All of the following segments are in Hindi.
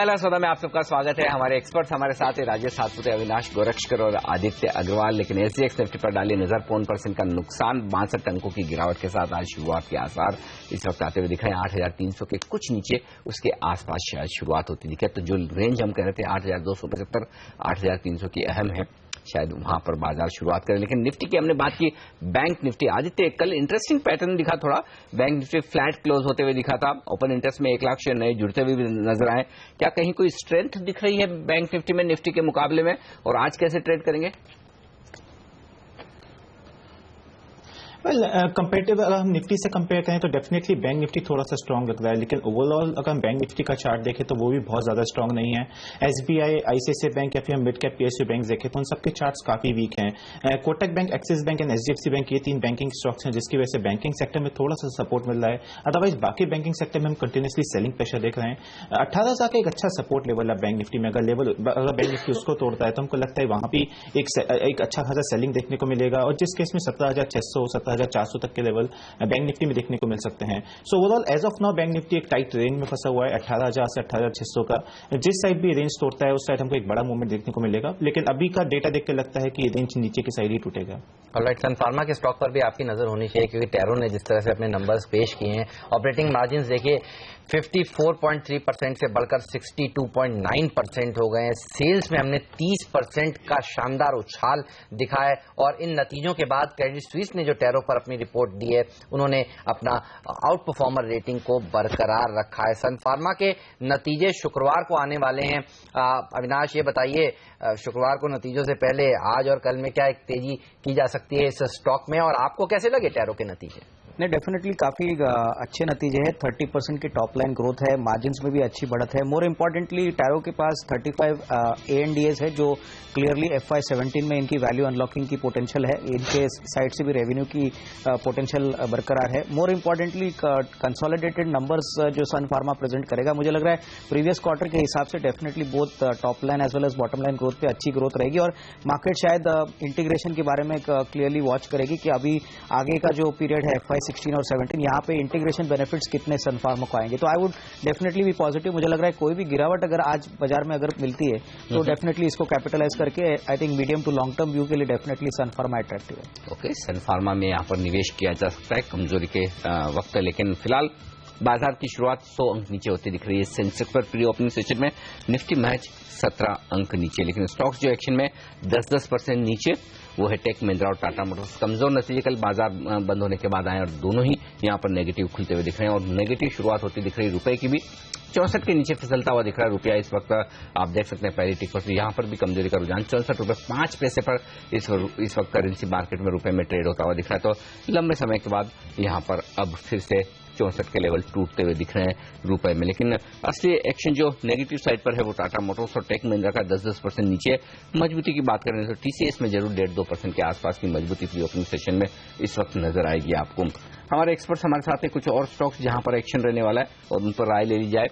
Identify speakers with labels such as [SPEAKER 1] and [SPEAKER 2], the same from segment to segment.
[SPEAKER 1] पहला सौदा में आप सबका स्वागत है। हमारे एक्सपर्ट्स हमारे साथ है, राजेश सातपुते, अविनाश गोरक्षकर और आदित्य अग्रवाल। लेकिन एसजीएक्स निफ्टी पर डाली नजर, 5% का नुकसान, 62 अंकों की गिरावट के साथ आज शुरुआत के आसार इस वक्त आते हुए दिख रहे हैं। 8,300 के कुछ नीचे, उसके आसपास शायद शुरुआत होती दिखे। तो जो रेंज हम कह रहे थे 8,275 8,300 की अहम है, शायद वहां पर बाजार शुरुआत करें। लेकिन निफ्टी की हमने बात की, बैंक निफ्टी आदित्य कल इंटरेस्टिंग पैटर्न दिखा थोड़ा। बैंक निफ्टी फ्लैट क्लोज होते हुए दिखा था, ओपन इंटरेस्ट में 1 लाख शेयर नए जुड़ते हुए भी नजर आए। क्या कहीं कोई स्ट्रेंथ दिख रही है बैंक निफ्टी में निफ्टी के मुकाबले में, और आज कैसे ट्रेड करेंगे?
[SPEAKER 2] वेल कंपेरेटिव अगर हम निफ्टी से कंपेयर करें तो डेफिनेटली बैंक निफ्टी थोड़ा सा स्ट्रांग लग रहा है, लेकिन ओवरऑल अगर हम बैंक निफ्टी का चार्ट देखें तो वो भी बहुत ज्यादा स्ट्रांग नहीं है। एसबीआई, आईसीआईसीआई बैंक या फिर हम मिड कैप पीएसयू बैंक देखें तो उन सबके चार्ट्स काफी वीक हैं। Kotak bank, axis bank and HDFC bank, ये 3 बैंकिंग स्टॉक्स हैं जिसकी वजह से बैंकिंग सेक्टर में थोड़ा सा सपोर्ट मिल रहा है। अदरवाइज बाकी बैंकिंग सेक्टर में हम कंटिन्यूसली सेलिंग प्रेशर देख रहे हैं। 18,000 का एक अच्छा सपोर्ट लेवल है बैंक निफ्टी में। अगर बैंक निफ्टी उसको तोड़ता है तो हमको लगता है वहां भी एक अच्छा खासा सेलिंग देखने को मिलेगा, और जिस केस में 17,600 17,400 तक के लेवल बैंक निफ्टी में देखने को मिल सकते हैं। So overall as of now bank Nifty एक टाइट रेंज में फंसा हुआ है 18,000 से 18,600 का। जिस साइड भी रेंज तोड़ता है उस साइड हमको एक बड़ा मूवमेंट देखने को मिलेगा, लेकिन अभी का डेटा देख के लगता है कि ये रेंज नीचे की साइड ही टूटेगा।
[SPEAKER 3] ऑलराइट, सन फार्मा के स्टॉक पर भी आपकी नजर होनी चाहिए, क्योंकि टेरो ने जिस तरह से अपने नंबर्स पेश किए हैं, ऑपरेटिंग मार्जिन देखिए 54.3% से बढ़कर 62.9% हो गए हैं। सेल्स में हमने 30% का शानदार उछाल दिखा है, और इन नतीजों के बाद क्रेडिट स्विस ने जो टेरो पर अपनी रिपोर्ट दी है, उन्होंने अपना आउट परफॉर्मर रेटिंग को बरकरार रखा है। सन फार्मा के नतीजे शुक्रवार को आने वाले हैं। अविनाश, ये बताइए, शुक्रवार को नतीजों से पहले आज और कल में क्या एक तेजी की जा सकती है इस स्टॉक में, और आपको कैसे लगे टेरो के नतीजे?
[SPEAKER 4] नहीं, डेफिनेटली काफी अच्छे नतीजे हैं। 30% की टॉप लाइन ग्रोथ है, मार्जिन्स में भी अच्छी बढ़त है। मोर इम्पोर्टेंटली टैरो के पास 35 ANDAs है, जो क्लियरली FY17 में इनकी वैल्यू अनलॉकिंग की पोटेंशियल है। इनके साइड से भी रेवेन्यू की पोटेंशियल बरकरार है। मोर इम्पोर्टेंटली कंसोलिडेटेड नंबर्स जो सन फार्मा प्रेजेंट करेगा, मुझे लग रहा है प्रीवियस क्वार्टर के हिसाब से definitely both top line as well as bottom line growth पे अच्छी ग्रोथ रहेगी, और मार्केट शायद इंटीग्रेशन के बारे में क्लियरली वॉच करेगी कि अभी आगे का जो पीरियड है FY16 और 17, यहाँ पे इंटीग्रेशन बेनिफिट्स कितने सन फार्मा को आएंगे। तो आई वुड डेफिनेटली भी पॉजिटिव। मुझे लग रहा है कोई भी गिरावट अगर आज बाजार में अगर मिलती है तो डेफिनेटली इसको कैपिटलाइज करके I think medium to long term view के लिए डेफिनेटली सन फार्मा अट्रैक्टिव है।
[SPEAKER 1] ओके, सन फार्मा में यहाँ पर निवेश किया जा सकता है कमजोरी के वक्त। लेकिन फिलहाल बाजार की शुरुआत 100 अंक नीचे होती दिख रही है। सेंसेक्स पर प्री ओपनिंग सेशन में निफ्टी महज 17 अंक नीचे। लेकिन स्टॉक्स जो एक्शन में 10% नीचे, वो है टेक महिंद्रा और टाटा मोटर्स। कमजोर नतीजे कल बाजार बंद होने के बाद आए, और दोनों ही यहाँ पर नेगेटिव खुलते हुए दिख रहे हैं, और नेगेटिव शुरुआत होती दिख रही है। रुपए की भी 64 के नीचे फिसलता हुआ दिख रहा है रुपया इस वक्त। आप देख सकते हैं पहली टिक पर यहाँ पर भी कमजोरी का रुझान, 64.05 पर इस वक्त करेंसी मार्केट में रुपए में ट्रेड होता हुआ दिख रहा है। तो लंबे समय के बाद यहाँ पर अब फिर से 64 के लेवल टूटते हुए दिख रहे हैं रुपए में। लेकिन असली एक्शन जो नेगेटिव साइड पर है वो टाटा मोटर्स और टेक महिंद्रा का 10% नीचे। मजबूती की बात करें तो टीसीएस में जरूर 1.5-2% के आसपास की मजबूती प्री ओपनिंग सेशन में इस वक्त नजर आएगी आपको। हमारे एक्सपर्ट्स हमारे साथ हैं, कुछ और स्टॉक्स जहां पर एक्शन रहने वाला है और उन पर राय ले ली जाए।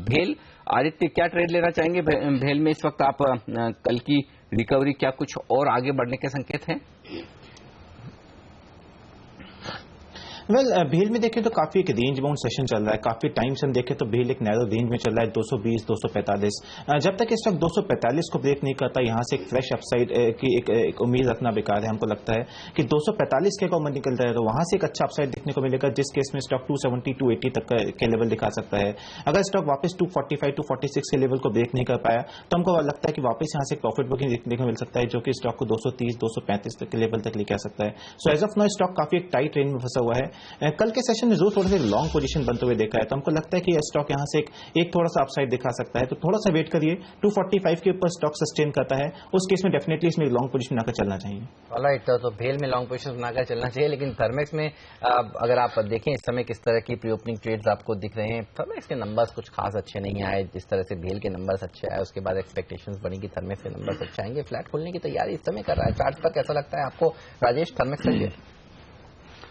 [SPEAKER 1] भेल, आदित्य क्या ट्रेड लेना चाहेंगे भेल में इस वक्त? आप कल की रिकवरी, क्या कुछ और आगे बढ़ने के संकेत हैं?
[SPEAKER 2] वेल भेल में देखें तो काफी एक रेंज बाउंड सेशन चल रहा है। काफी टाइम से हम देखें तो भेल एक नैरो रेंज में चल रहा है 220 245। जब तक इस वक्त 245 को ब्रेक नहीं करता, यहां से एक फ्रेश अपसाइड की एक उम्मीद रखना बेकार है। हमको लगता है कि 245 के ऊपर निकलता है तो वहां से एक अच्छा अपसाइड देखने को मिलेगा, जिस केस में स्टॉक 270 280 तक के लेवल दिखा सकता है। अगर स्टॉक वापस 245 246 के लेवल को ब्रेक नहीं कर पाया तो हमको लगता है कि वापस यहां से प्रॉफिट बुकिंग देखने को मिल सकता है, जो कि स्टॉक को 230 235 तक के लेवल तक लेके आ सकता है। So as of now stock काफी एक टाइट रेंज में फंसा हुआ है। कल के सेशन में जो थोड़ा सा लॉन्ग पोजीशन बनते हुए देखा है, तो हमको लगता है कि यह स्टॉक यहां से एक थोड़ा सा अपसाइड दिखा सकता है। तो थोड़ा सा वेट करिए, 245 के ऊपर स्टॉक सस्टेन करता है उस केस में डेफिनेटली इसमें लॉन्ग पोजीशन बनाकर चलना चाहिए।
[SPEAKER 3] ऑलराइट, तो भेल में लॉन्ग पोजीशन बनाकर चलना चाहिए। लेकिन थर्मेक्स में अगर आप देखें इस समय किस तरह की प्री ओपनिंग ट्रेड्स आपको दिख रहे हैं, थर्मेक्स के नंबर्स कुछ खास अच्छे नहीं आए। जिस तरह से भेल के नंबर्स अच्छे आए, उसके बाद एक्सपेक्टेशंस बनी कि थर्मेक्स के नंबर्स अच्छे आएंगे। फ्लैट खोलने की तैयारी इस समय कर रहा है, चार्ट पर कैसा लगता है आपको राजेश, थर्मेक्स का?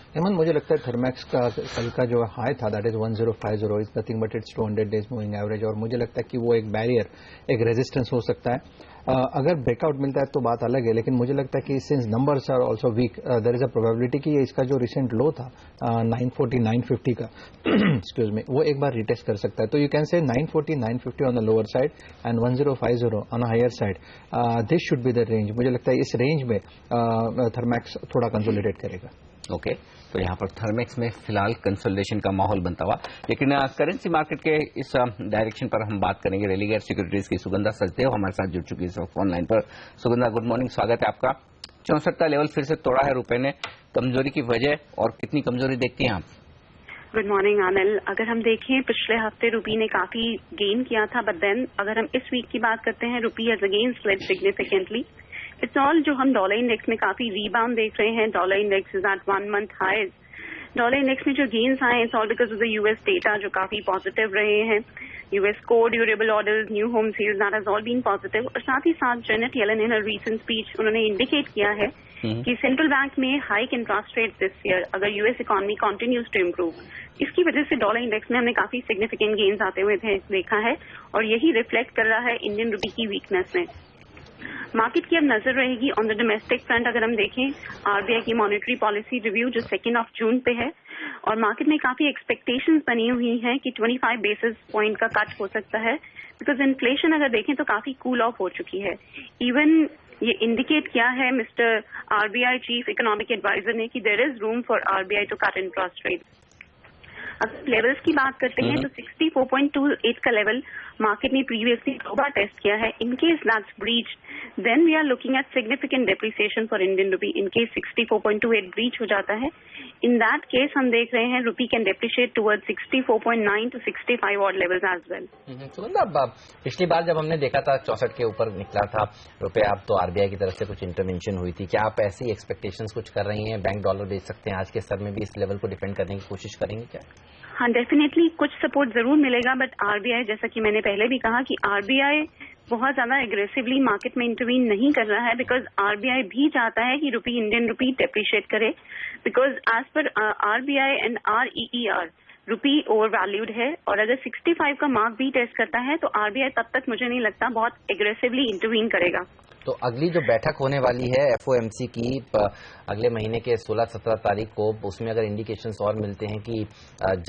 [SPEAKER 5] हेमंत, मुझे लगता है थर्मैक्स का कल का जो हाई था that is 1050 is nothing but it's 200 days moving average, और मुझे लगता है कि वो एक बैरियर, एक रेजिस्टेंस हो सकता है। अगर ब्रेकआउट मिलता है तो बात अलग है, लेकिन मुझे लगता है कि since numbers are also weak there is a probability कि इसका जो रिसेंट लो था 940 950 का एक्सक्यूज मी, वो एक बार रिटेस्ट कर सकता है। तो you can say 940 950 on the lower side and 1050 on a higher side, this should be the range. मुझे लगता है इस रेंज में थर्मैक्स थोड़ा कंसोलिडेट करेगा।
[SPEAKER 1] ओके, तो यहाँ पर थर्मेक्स में फिलहाल कंसोलिडेशन का माहौल बनता हुआ, लेकिन करेंसी मार्केट के इस डायरेक्शन पर हम बात करेंगे। रेलिगेयर सिक्योरिटीज की सुगंधा सचदेव हमारे साथ जुड़ चुकी है ऑनलाइन पर। सुगंधा, गुड मॉर्निंग, स्वागत है आपका। 64 का लेवल फिर से तोड़ा है रुपए ने, कमजोरी की वजह और कितनी कमजोरी देखती हैं आप?
[SPEAKER 6] गुड मॉर्निंग आनिल। अगर हम देखें पिछले हफ्ते रुपी ने काफी गेन किया था, बट देन अगर हम इस वीक की बात करते हैं, rupee has again slip significantly. It's all जो हम डॉलर इंडेक्स में काफी रीबाउंड देख रहे हैं, dollar index is at 1 month highs. Dollar index में जो गेन्स आए it's all because of the US data जो काफी पॉजिटिव रहे हैं। US core durable orders, new home sales, that has all been positive. और साथ ही साथ Janet Yellen in a recent speech उन्होंने इंडिकेट किया है कि सेंट्रल बैंक में hike interest rate this year अगर US economy continues to improve, इसकी वजह से डॉलर इंडेक्स में हमने काफी सिग्निफिकेंट गेन्स आते हुए देखा है, और यही रिफ्लेक्ट कर रहा है इंडियन रुपी की वीकनेस में। मार्केट की अब नजर रहेगी ऑन द डोमेस्टिक फ्रंट। अगर हम देखें आरबीआई की मॉनेटरी पॉलिसी रिव्यू जो 2 जून पे है, और मार्केट में काफी एक्सपेक्टेशंस बनी हुई हैं कि 25 बेसिस पॉइंट का कट हो सकता है, बिकॉज इन्फ्लेशन अगर देखें तो काफी कूल ऑफ हो चुकी है। इवन ये इंडिकेट किया है mister RBI chief economic adviser ने कि there is room for RBI to cut interest rate. अगर लेवल्स की बात करते हैं तो 64.28 का लेवल मार्केट ने प्रीवियसली 2 बार टेस्ट किया है। In case that's breach then we are looking at significant depreciation for Indian rupee. In case 64.28 breach हो जाता है, इन दैट केस हम देख रहे हैं rupee can depreciate toward 64.9 to 65 odd levels as well.
[SPEAKER 3] Sugandha, पिछली बार जब हमने देखा था 64 के ऊपर निकला था रुपया, अब तो आरबीआई की तरफ से कुछ इंटरवेंशन हुई थी, क्या आप ऐसी एक्सपेक्टेशंस कुछ कर रही हैं? बैंक डॉलर बेच सकते हैं आज के स्तर में भी, इस लेवल को डिफेंड करने की कोशिश करेंगे क्या?
[SPEAKER 6] हाँ, डेफिनेटली कुछ सपोर्ट जरूर मिलेगा, बट आरबीआई, जैसा कि मैंने पहले भी कहा कि आरबीआई बहुत ज्यादा एग्रेसिवली मार्केट में इंटरवीन नहीं कर रहा है, बिकॉज आरबीआई भी चाहता है कि रुपी, इंडियन रुपी डेप्रिशिएट करे, बिकॉज एज पर RBI and REER rupee overvalued है, और अगर 65 का मार्क भी टेस्ट करता है तो आरबीआई तब तक मुझे नहीं लगता बहुत एग्रेसिवली इंटरवीन करेगा।
[SPEAKER 3] तो अगली जो बैठक होने वाली है एफओएमसी की अगले महीने के 16-17 तारीख को, उसमें अगर इंडिकेशंस और मिलते हैं कि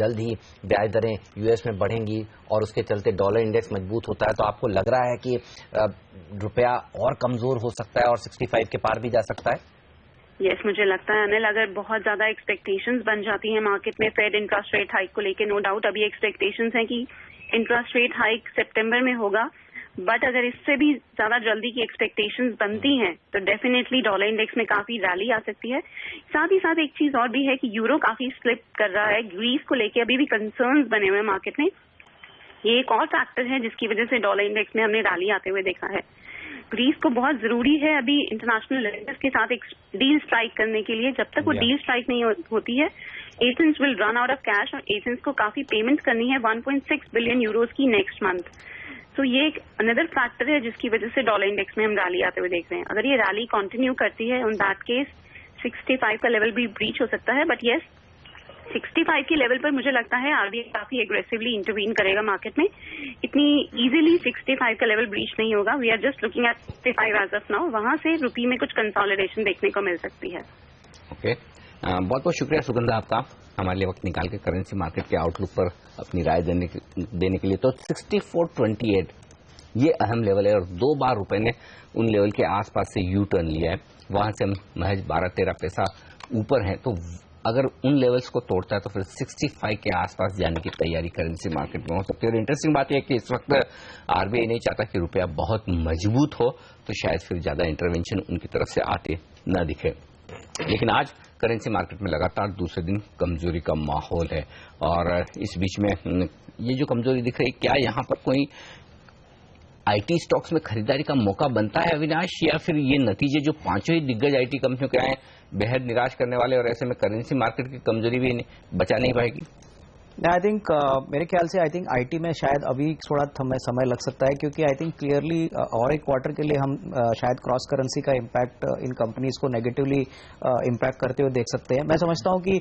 [SPEAKER 3] जल्द ही ब्याज दरें यूएस में बढ़ेंगी और उसके चलते डॉलर इंडेक्स मजबूत होता है, तो आपको लग रहा है कि रुपया और कमजोर हो सकता है और 65 के पार भी जा सकता है?
[SPEAKER 6] यस, मुझे लगता है अनिल, अगर बहुत ज्यादा एक्सपेक्टेशंस बन जाती हैं मार्केट में फेड इंटरेस्ट रेट हाइक को लेके, नो डाउट अभी एक्सपेक्टेशंस हैं कि इंटरेस्ट रेट हाइक सितंबर में होगा, बट अगर इससे भी ज्यादा जल्दी की एक्सपेक्टेशंस बनती हैं तो डेफिनेटली डॉलर इंडेक्स में काफी रैली आ सकती है। साथ ही साथ एक चीज और भी है कि यूरो काफी स्लिप कर रहा है, ग्रीस को लेके अभी भी कंसर्न्स बने हुए हैं मार्केट में। ये एक और फैक्टर है जिसकी वजह से डॉलर इंडेक्स में हमने रैली आते हुए देखा है। ग्रीस को बहुत जरूरी है अभी इंटरनेशनल लेंडर्स के साथ एक डील स्ट्राइक करने के लिए। जब तक वो डील स्ट्राइक नहीं होती है, Athens will run out of cash, और एथेंस को काफी पेमेंट करनी है 1.6 बिलियन यूरोज की नेक्स्ट मंथ। तो ये एक अनदर फैक्टर है जिसकी वजह से डॉलर इंडेक्स में हम रैली आते हुए देख रहे हैं। अगर ये रैली कंटिन्यू करती है, ऑन दैट केस 65 का लेवल भी ब्रीच हो सकता है, बट यस 65 के लेवल पर मुझे लगता है आरबीआई काफी एग्रेसिवली इंटरवीन करेगा मार्केट में। इतनी इजीली 65 का लेवल ब्रीच नहीं होगा। We are just looking at 65 as of now. वहां से रुपी में कुछ कंसोलिडेशन देखने को मिल सकती है।
[SPEAKER 1] ओके, बहुत बहुत शुक्रिया सुगंधा आपका हमारे लिए वक्त निकाल के करेंसी मार्केट के आउटलुक पर अपनी राय देने के लिए। तो 64.28 ये अहम लेवल है, और 2 बार रुपए ने उन लेवल के आसपास से यू टर्न लिया है, वहां से हम महज 12-13 पैसा ऊपर हैं। तो अगर उन लेवल्स को तोड़ता है तो फिर 65 के आसपास जाने की तैयारी करेंसी मार्केट में हो सकती है। और इंटरेस्टिंग बात यह है कि इस वक्त आरबीआई नहीं चाहता कि रुपया बहुत मजबूत हो, तो शायद फिर ज्यादा इंटरवेंशन उनकी तरफ से आते न दिखे। लेकिन आज करेंसी मार्केट में लगातार दूसरे दिन कमजोरी का माहौल है, और इस बीच में ये जो कमजोरी दिख रही है, क्या यहाँ पर कोई आईटी स्टॉक्स में खरीदारी का मौका बनता है अविनाश, या फिर ये नतीजे जो पांचों ही दिग्गज आईटी कंपनियों के आए बेहद निराश करने वाले, और ऐसे में करेंसी मार्केट की कमजोरी भी बचा नहीं पाएगी?
[SPEAKER 4] आई थिंक मेरे ख्याल से आई थिंक आईटी में शायद अभी थोड़ा समय लग सकता है, क्योंकि आई थिंक क्लियरली और एक क्वार्टर के लिए हम शायद क्रॉस करेंसी का इम्पैक्ट इन कंपनीज को नेगेटिवली इम्पैक्ट करते हुए देख सकते हैं। मैं समझता हूं कि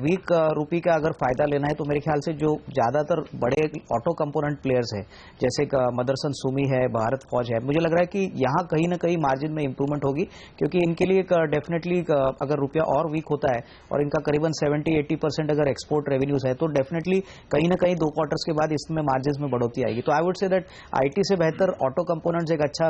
[SPEAKER 4] वीक रुपी का अगर फायदा लेना है तो मेरे ख्याल से जो ज्यादातर बड़े ऑटो कंपोनेंट प्लेयर्स हैं जैसे मदरसन सुमी है, भारत फौज है, मुझे लग रहा है कि यहाँ कहीं ना कहीं मार्जिन में इंप्रूवमेंट होगी, क्योंकि इनके लिए डेफिनेटली अगर रुपया और वीक होता है और इनका करीबन 70-80% अगर एक्सपोर्ट रेवेन्यूज है तो डेफिनेटली कहीं ना कहीं 2 क्वार्टर्स के बाद इसमें मार्जिन्स में बढ़ोतरी आएगी। तो I would say that IT से बेहतर ऑटो कंपोनेंट्स एक अच्छा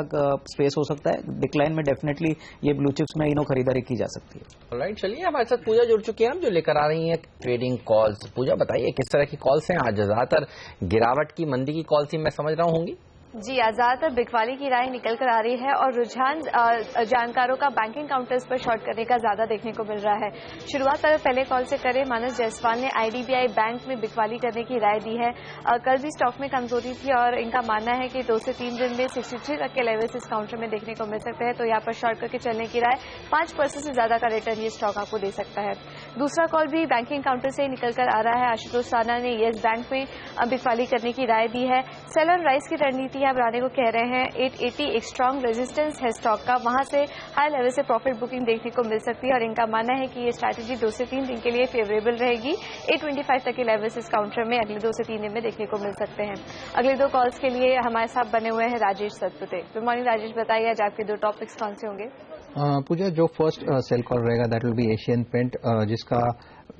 [SPEAKER 4] स्पेस हो सकता है। डिक्लाइन में डेफिनेटली ये ब्लू चिप्स में खरीदारी की जा सकती है।
[SPEAKER 3] ऑलराइट, चलिए हमारे साथ पूजा जुड़ चुकी है, हम जो लेकर आ रही हैं ट्रेडिंग कॉल्स। पूजा बताइए किस तरह की कॉल्स हैं आज? ज्यादातर गिरावट की, मंदी की कॉल्स ही मैं समझ रहा हूँ होंगी।
[SPEAKER 7] जी, ज्यादातर बिकवाली की राय निकल कर आ रही है और रुझान जानकारों का बैंकिंग काउंटर्स पर शॉर्ट करने का ज्यादा देखने को मिल रहा है। शुरुआत अगर पहले कॉल से करें, मानस जायसवाल ने आईडीबीआई बैंक में बिकवाली करने की राय दी है। कल भी स्टॉक में कमजोरी थी और इनका मानना है कि 2 से 3 दिन में 63 तक के लेवल्स इस काउंटर में देखने को मिल सकते हैं। तो यहाँ पर शॉर्ट करके चलने की राय, 5% से ज्यादा का रिटर्न ये स्टॉक आपको दे सकता है। दूसरा कॉल भी बैंकिंग काउंटर से ही निकल कर आ रहा है। आशुतोष राणा ने येस बैंक में बिकवाली करने की राय दी है। सेल ऑन राइस की रणनीति आप बनाने को कह रहे हैं। 880 एक स्ट्रांग रेजिस्टेंस है स्टॉक का, वहां से हाई लेवल से प्रॉफिट बुकिंग देखने को मिल सकती है और इनका मानना है कि ये स्ट्रैटेजी 2 से 3 दिन के लिए फेवरेबल रहेगी। 825 तक के लेवल्स इस काउंटर में अगले 2 से 3 दिन में देखने को मिल सकते हैं। अगले 2 कॉल्स के लिए हमारे साथ बने हुए हैं राजेश सतपुते। गुड मॉर्निंग राजेश, बताइए आज आपके 2 टॉपिक्स कौन से होंगे?
[SPEAKER 5] पूजा, जो फर्स्ट सेल कॉल रहेगा that will be Asian Paint, जिसका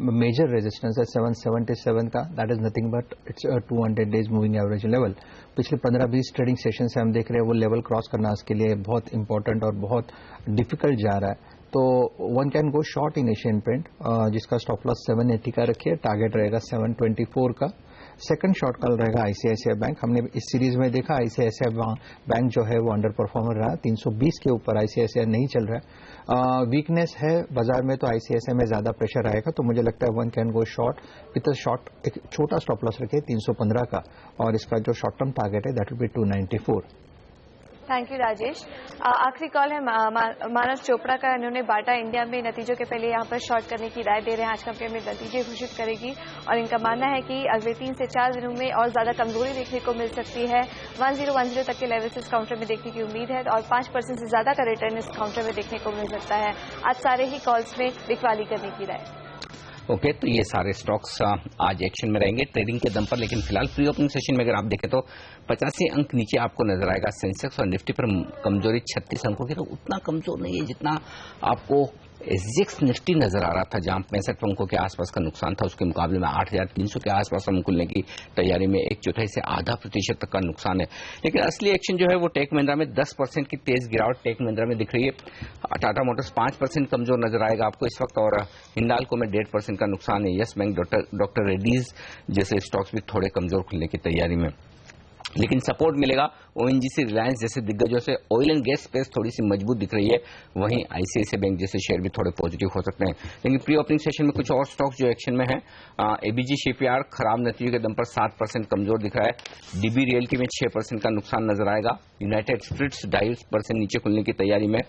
[SPEAKER 5] मेजर रेजिस्टेंस है 777 का। That is nothing but it's 200 days moving average level. पिछले 15-20 ट्रेडिंग सेशन से हम देख रहे हैं वो लेवल क्रॉस करना इसके लिए बहुत इंपॉर्टेंट और बहुत डिफिकल्ट जा रहा है। तो one can go short in Asian Paint, जिसका स्टॉप लॉस 780 का रखिए, टारगेट रहेगा 724 का। सेकंड शॉर्ट कॉल रहेगा आईसीआईसीआई बैंक। हमने इस सीरीज में देखा आईसीआईसीआई बैंक जो है वो अंडर परफॉर्मर रहा, 320 के ऊपर आईसीआईसीआई नहीं चल रहा है। वीकनेस है बाजार में तो आईसीआईसीआई में ज्यादा प्रेशर आएगा, तो मुझे लगता है one can go short with short, एक छोटा स्टॉप लॉस रखे 315 का, और इसका जो शॉर्ट टर्म टारगेट है that will B 294।
[SPEAKER 7] Thank you Rajesh. आखिरी कॉल है मानव चोपड़ा का। इन्होंने बाटा इंडिया में नतीजों के पहले यहाँ पर शॉर्ट करने की राय दे रहे हैं। आज कंपनी में नतीजे घोषित करेगी और इनका मानना है कि अगले 3 से 4 दिनों में और ज्यादा कमजोरी देखने को मिल सकती है। 1010 तक के लेवल्स इस काउंटर में देखने की उम्मीद है और 5% से ज्यादा का रिटर्न इस काउंटर में देखने को मिल सकता है। आज सारे ही कॉल्स में बिकवाली करने की राय।
[SPEAKER 1] ओके, तो ये सारे स्टॉक्स आज एक्शन में रहेंगे ट्रेडिंग के दम पर। लेकिन फिलहाल प्री ओपनिंग सेशन में अगर आप देखें तो 85 अंक नीचे आपको नजर आएगा। सेंसेक्स और निफ्टी पर कमजोरी 36 अंकों की, तो उतना कमजोर नहीं है जितना आपको एसजीएक्स निफ्टी नजर आ रहा था, जहां 65 अंकों के आसपास का नुकसान था। उसके मुकाबले में 8300 के आसपास हम खुलने की तैयारी में 1/4 से आधा प्रतिशत तक का नुकसान है। लेकिन असली एक्शन जो है वो टेक महिंद्रा में 10% की तेज गिरावट टेक महिंद्रा में दिख रही है। टाटा मोटर्स 5% कमजोर नजर आएगा आपको इस वक्त, और हिंडाल्को में 1.5% का नुकसान है। यस बैंक, डॉक्टर रेड्डीज जैसे स्टॉक्स भी थोड़े कमजोर खुलने की तैयारी में, लेकिन सपोर्ट मिलेगा ओएनजीसी, रिलायंस जैसे दिग्गजों से। ऑयल एंड गैस स्पेस थोड़ी सी मजबूत दिख रही है, वहीं आईसीआईसीआई बैंक जैसे शेयर भी थोड़े पॉजिटिव हो सकते हैं। लेकिन प्री ओपनिंग सेशन में कुछ और स्टॉक्स जो एक्शन में है, एबीजी शिपयार्ड खराब नतीजों के दम पर 7% कमजोर दिख रहा है। डीबी रियल्टी में 6% का नुकसान नजर आएगा। यूनाइटेड स्पिरिट्स 2.5% नीचे खुलने की तैयारी में।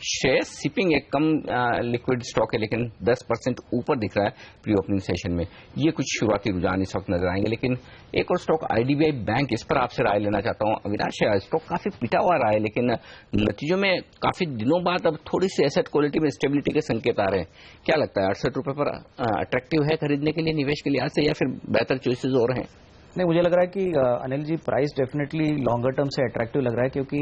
[SPEAKER 1] श्रेयस शिपिंग एक कम लिक्विड स्टॉक है लेकिन 10% ऊपर दिख रहा है प्री ओपनिंग सेशन में। ये कुछ शुरुआती रुझान इस वक्त नजर आएंगे। लेकिन एक और स्टॉक आईडीबीआई बैंक, इस पर आपसे राय लेना चाहता हूं। अविनाश, स्टॉक काफी पिटा हुआ रहा है लेकिन नतीजों में काफी दिनों बाद अब थोड़ी सी एसेट क्वालिटी में स्टेबिलिटी के संकेत आ रहे हैं। क्या लगता है 68 रुपए पर अट्रैक्टिव है खरीदने के लिए, निवेश के लिहाज से, या फिर बेहतर चॉइसेस और हैं?
[SPEAKER 4] नहीं, मुझे लग रहा है कि Anil ji price definitely longer term से अट्रैक्टिव लग रहा है, क्योंकि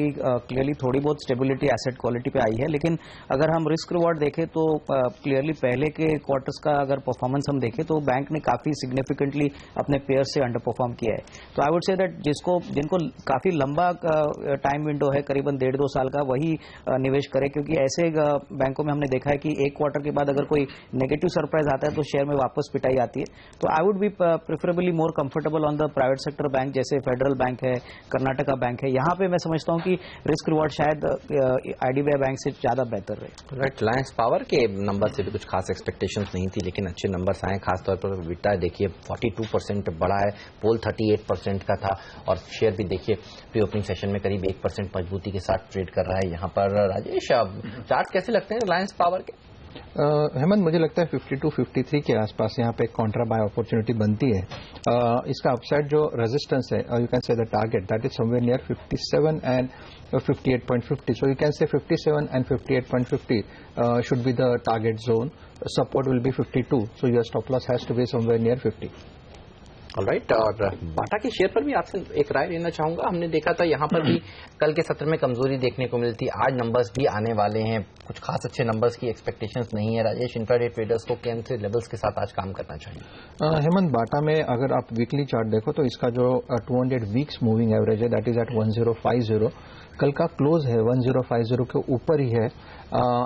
[SPEAKER 4] क्लियरली थोड़ी बहुत स्टेबिलिटी एसेट क्वालिटी पे आई है। लेकिन अगर हम रिस्क रिवॉर्ड देखें तो क्लियरली पहले के क्वार्टर्स का अगर परफॉर्मेंस हम देखें तो बैंक ने काफी सिग्निफिकेंटली अपने पेयर से अंडर परफॉर्म किया है। तो आई वुड से दैट जिनको काफी लंबा टाइम विंडो है, करीबन 1.5-2 साल का, वही निवेश करे, क्योंकि ऐसे बैंकों में हमने देखा है कि एक क्वार्टर के बाद अगर कोई नेगेटिव सरप्राइज आता है तो शेयर में वापस पिटाई आती है। तो I would be preferably more comfortable on the private sector bank जैसे फेडरल बैंक है, कर्नाटका बैंक है। यहाँ पे मैं समझता हूँ कि रिस्क रिवॉर्ड शायद आईडीबीआई बैंक से ज्यादा बेहतर रहे।
[SPEAKER 3] राइट, रिलायंस पावर के नंबर से भी कुछ खास एक्सपेक्टेशंस नहीं थी, लेकिन अच्छे नंबर्स आए। खासतौर पर बिटा देखिए 42% बढ़ा है, पोल 38% का था, और शेयर भी देखिए प्री ओपनिंग सेशन में करीब 1% मजबूती के साथ ट्रेड कर रहा है। यहाँ पर राजेश, चार्ट कैसे लगते हैं रिलायंस पावर के?
[SPEAKER 5] हेमंत, मुझे लगता है 52, 53 के आसपास यहाँ पे कॉन्ट्रा बाय अपॉर्चुनिटी बनती है। इसका अपसाइड जो रेजिस्टेंस है, you can say the target that is somewhere near 57 and 58.50. So you can say 57 and 58.50 should be the target zone. Support will be 52. So your stop loss has to be somewhere near 50.
[SPEAKER 3] Alright, और बाटा के शेयर पर भी आपसे एक राय लेना चाहूंगा। हमने देखा था यहाँ पर भी कल के सत्र में कमजोरी देखने को मिलती, आज नंबर्स भी आने वाले हैं, कुछ खास अच्छे नंबर्स की एक्सपेक्टेशंस नहीं है। राजेश, इंट्राडे ट्रेडर्स को किन से लेवल्स के साथ आज काम करना चाहिए?
[SPEAKER 5] हेमंत, बाटा में अगर आप वीकली चार्ट देखो तो इसका जो 200 वीक्स मूविंग एवरेज है दैट इज एट 1050. कल का क्लोज है 1050 के ऊपर ही है.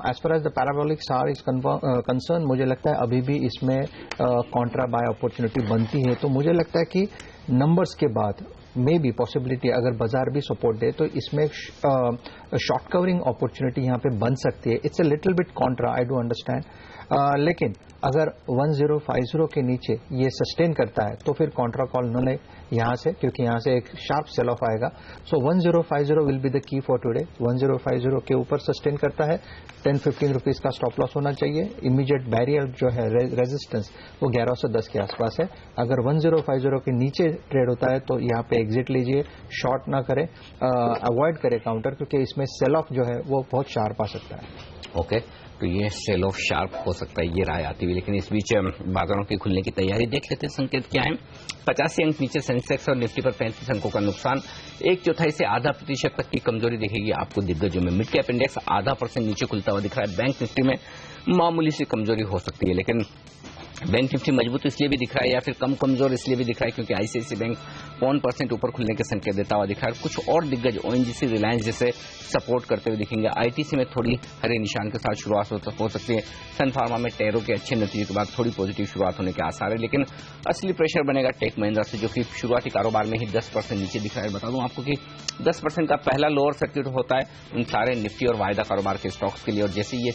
[SPEAKER 5] एज पर as the parabolic star is concern, मुझे लगता है अभी भी इसमें कॉन्ट्रा बाय अपॉर्चुनिटी बनती है. तो मुझे लगता है कि नंबर्स के बाद मे बी पॉसिबिलिटी अगर बाजार भी सपोर्ट दे तो इसमें शॉर्ट कवरिंग अपॉर्चुनिटी यहाँ पे बन सकती है. It's a little bit Contra, I do understand, लेकिन अगर 1050 के नीचे ये सस्टेन करता है तो फिर कॉन्ट्रा कॉल न ले यहाँ से, क्योंकि यहाँ से एक शार्प सेल ऑफ आएगा. सो 1050 will be the key for today. 1050 के ऊपर सस्टेन करता है 10-15 रुपीज का स्टॉप लॉस होना चाहिए. इमीडिएट बैरियर जो है रेजिस्टेंस वो 1110 के आसपास है. अगर 1050 के नीचे ट्रेड होता है तो यहाँ पे एग्जिट लीजिए, शॉर्ट ना करें, अवॉइड करें काउंटर, क्योंकि इसमें सेल ऑफ जो है वो बहुत शार्प आ सकता है.
[SPEAKER 1] ओके, तो ये सेल ऑफ शार्प हो सकता है, ये राय आती हुई. लेकिन इस बीच बाजारों के खुलने की तैयारी देख लेते हैं. संकेत क्या है? 85 अंक नीचे सेंसेक्स और निफ्टी पर 35 अंकों का नुकसान. 1/4 से आधा प्रतिशत तक की कमजोरी दिखेगी आपको दिग्गजों में. मिड कैप इंडेक्स आधा % नीचे खुलता हुआ दिख रहा है. बैंक निफ्टी में मामूली सी कमजोरी हो सकती है, लेकिन बैंक निफ्टी मजबूत इसलिए भी दिख रहा है या फिर कम कमजोर इसलिए भी दिख रहा है क्योंकि आईसीआईसीआई बैंक 1% ऊपर खुलने के संकेत देता हुआ दिख रहा है. कुछ और दिग्गज ओएनजीसी, रिलायंस जैसे सपोर्ट करते हुए दिखेंगे. आईटीसी में थोड़ी हरे निशान के साथ शुरुआत हो सकती है. सन फार्मा में टेरो के अच्छे नतीजे के बाद थोड़ी पॉजिटिव शुरुआत होने के आसार है, लेकिन असली प्रेशर बनेगा टेक महिंद्रा से, जो कि शुरुआती कारोबार में ही 10% नीचे दिख रहा है. बता दूं आपको कि 10% का पहला लोअर सर्किट होता है उन सारे निफ्टी और वायदा कारोबार के स्टॉक्स के लिए, और जैसे ये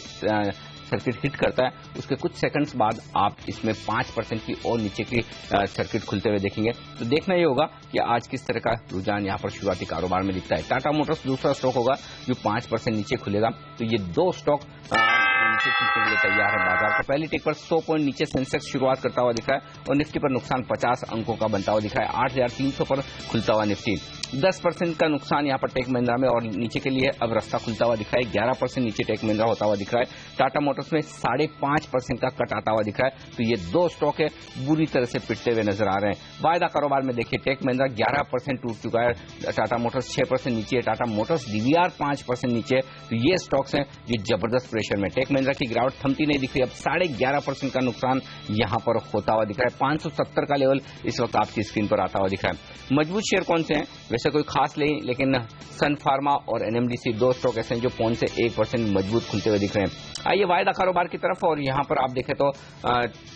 [SPEAKER 1] सर्किट हिट करता है उसके कुछ सेकंड्स बाद आप इसमें 5% की और नीचे की सर्किट खुलते हुए देखेंगे. तो देखना ये होगा कि आज किस तरह का रुझान यहाँ पर शुरुआती कारोबार में दिखता है. टाटा मोटर्स दूसरा स्टॉक होगा जो 5% नीचे खुलेगा. तो ये दो स्टॉक नीचे खींचने के लिए तैयार है बाजार को. पहली टेक पर 100 पॉइंट नीचे सेंसेक्स शुरुआत करता हुआ दिख रहा है और निफ्टी पर नुकसान 50 अंकों का बनता हुआ दिख रहा है. 8300 पर खुलता हुआ निफ्टी. 10% का नुकसान यहाँ पर टेक महिंद्रा में और नीचे के लिए अब रास्ता खुलता हुआ दिख रहा है. 11% नीचे टेक महिंद्रा होता हुआ दिख रहा है. टाटा मोटर्स में 5.5% का कट आता हुआ दिख रहा है. तो ये दो स्टॉक है बुरी तरह से पिटते हुए नजर आ रहे हैं. वायदा कारोबार में देखिए टेक महिंद्रा 11% टूट चुका है, टाटा मोटर्स 6% नीचे है, टाटा मोटर्स डीवीआर 5% नीचे. तो ये स्टॉक्स हैं जो जबरदस्त प्रेशर में. टेक महिंद्रा की गिरावट थमती नहीं दिख रही. अब 11.5% का नुकसान यहां पर होता हुआ दिख रहा है. 570 का लेवल इस वक्त आपकी स्क्रीन पर आता हुआ दिख रहा है. मजबूत शेयर कौन से हैं? वैसे कोई खास नहीं, लेकिन सन फार्मा और एनएमडीसी दो स्टॉक ऐसे हैं जो 0.1% मजबूत खुलते हुए दिख रहे हैं. आइए वायदा कारोबार की तरफ, और यहां पर आप देखें तो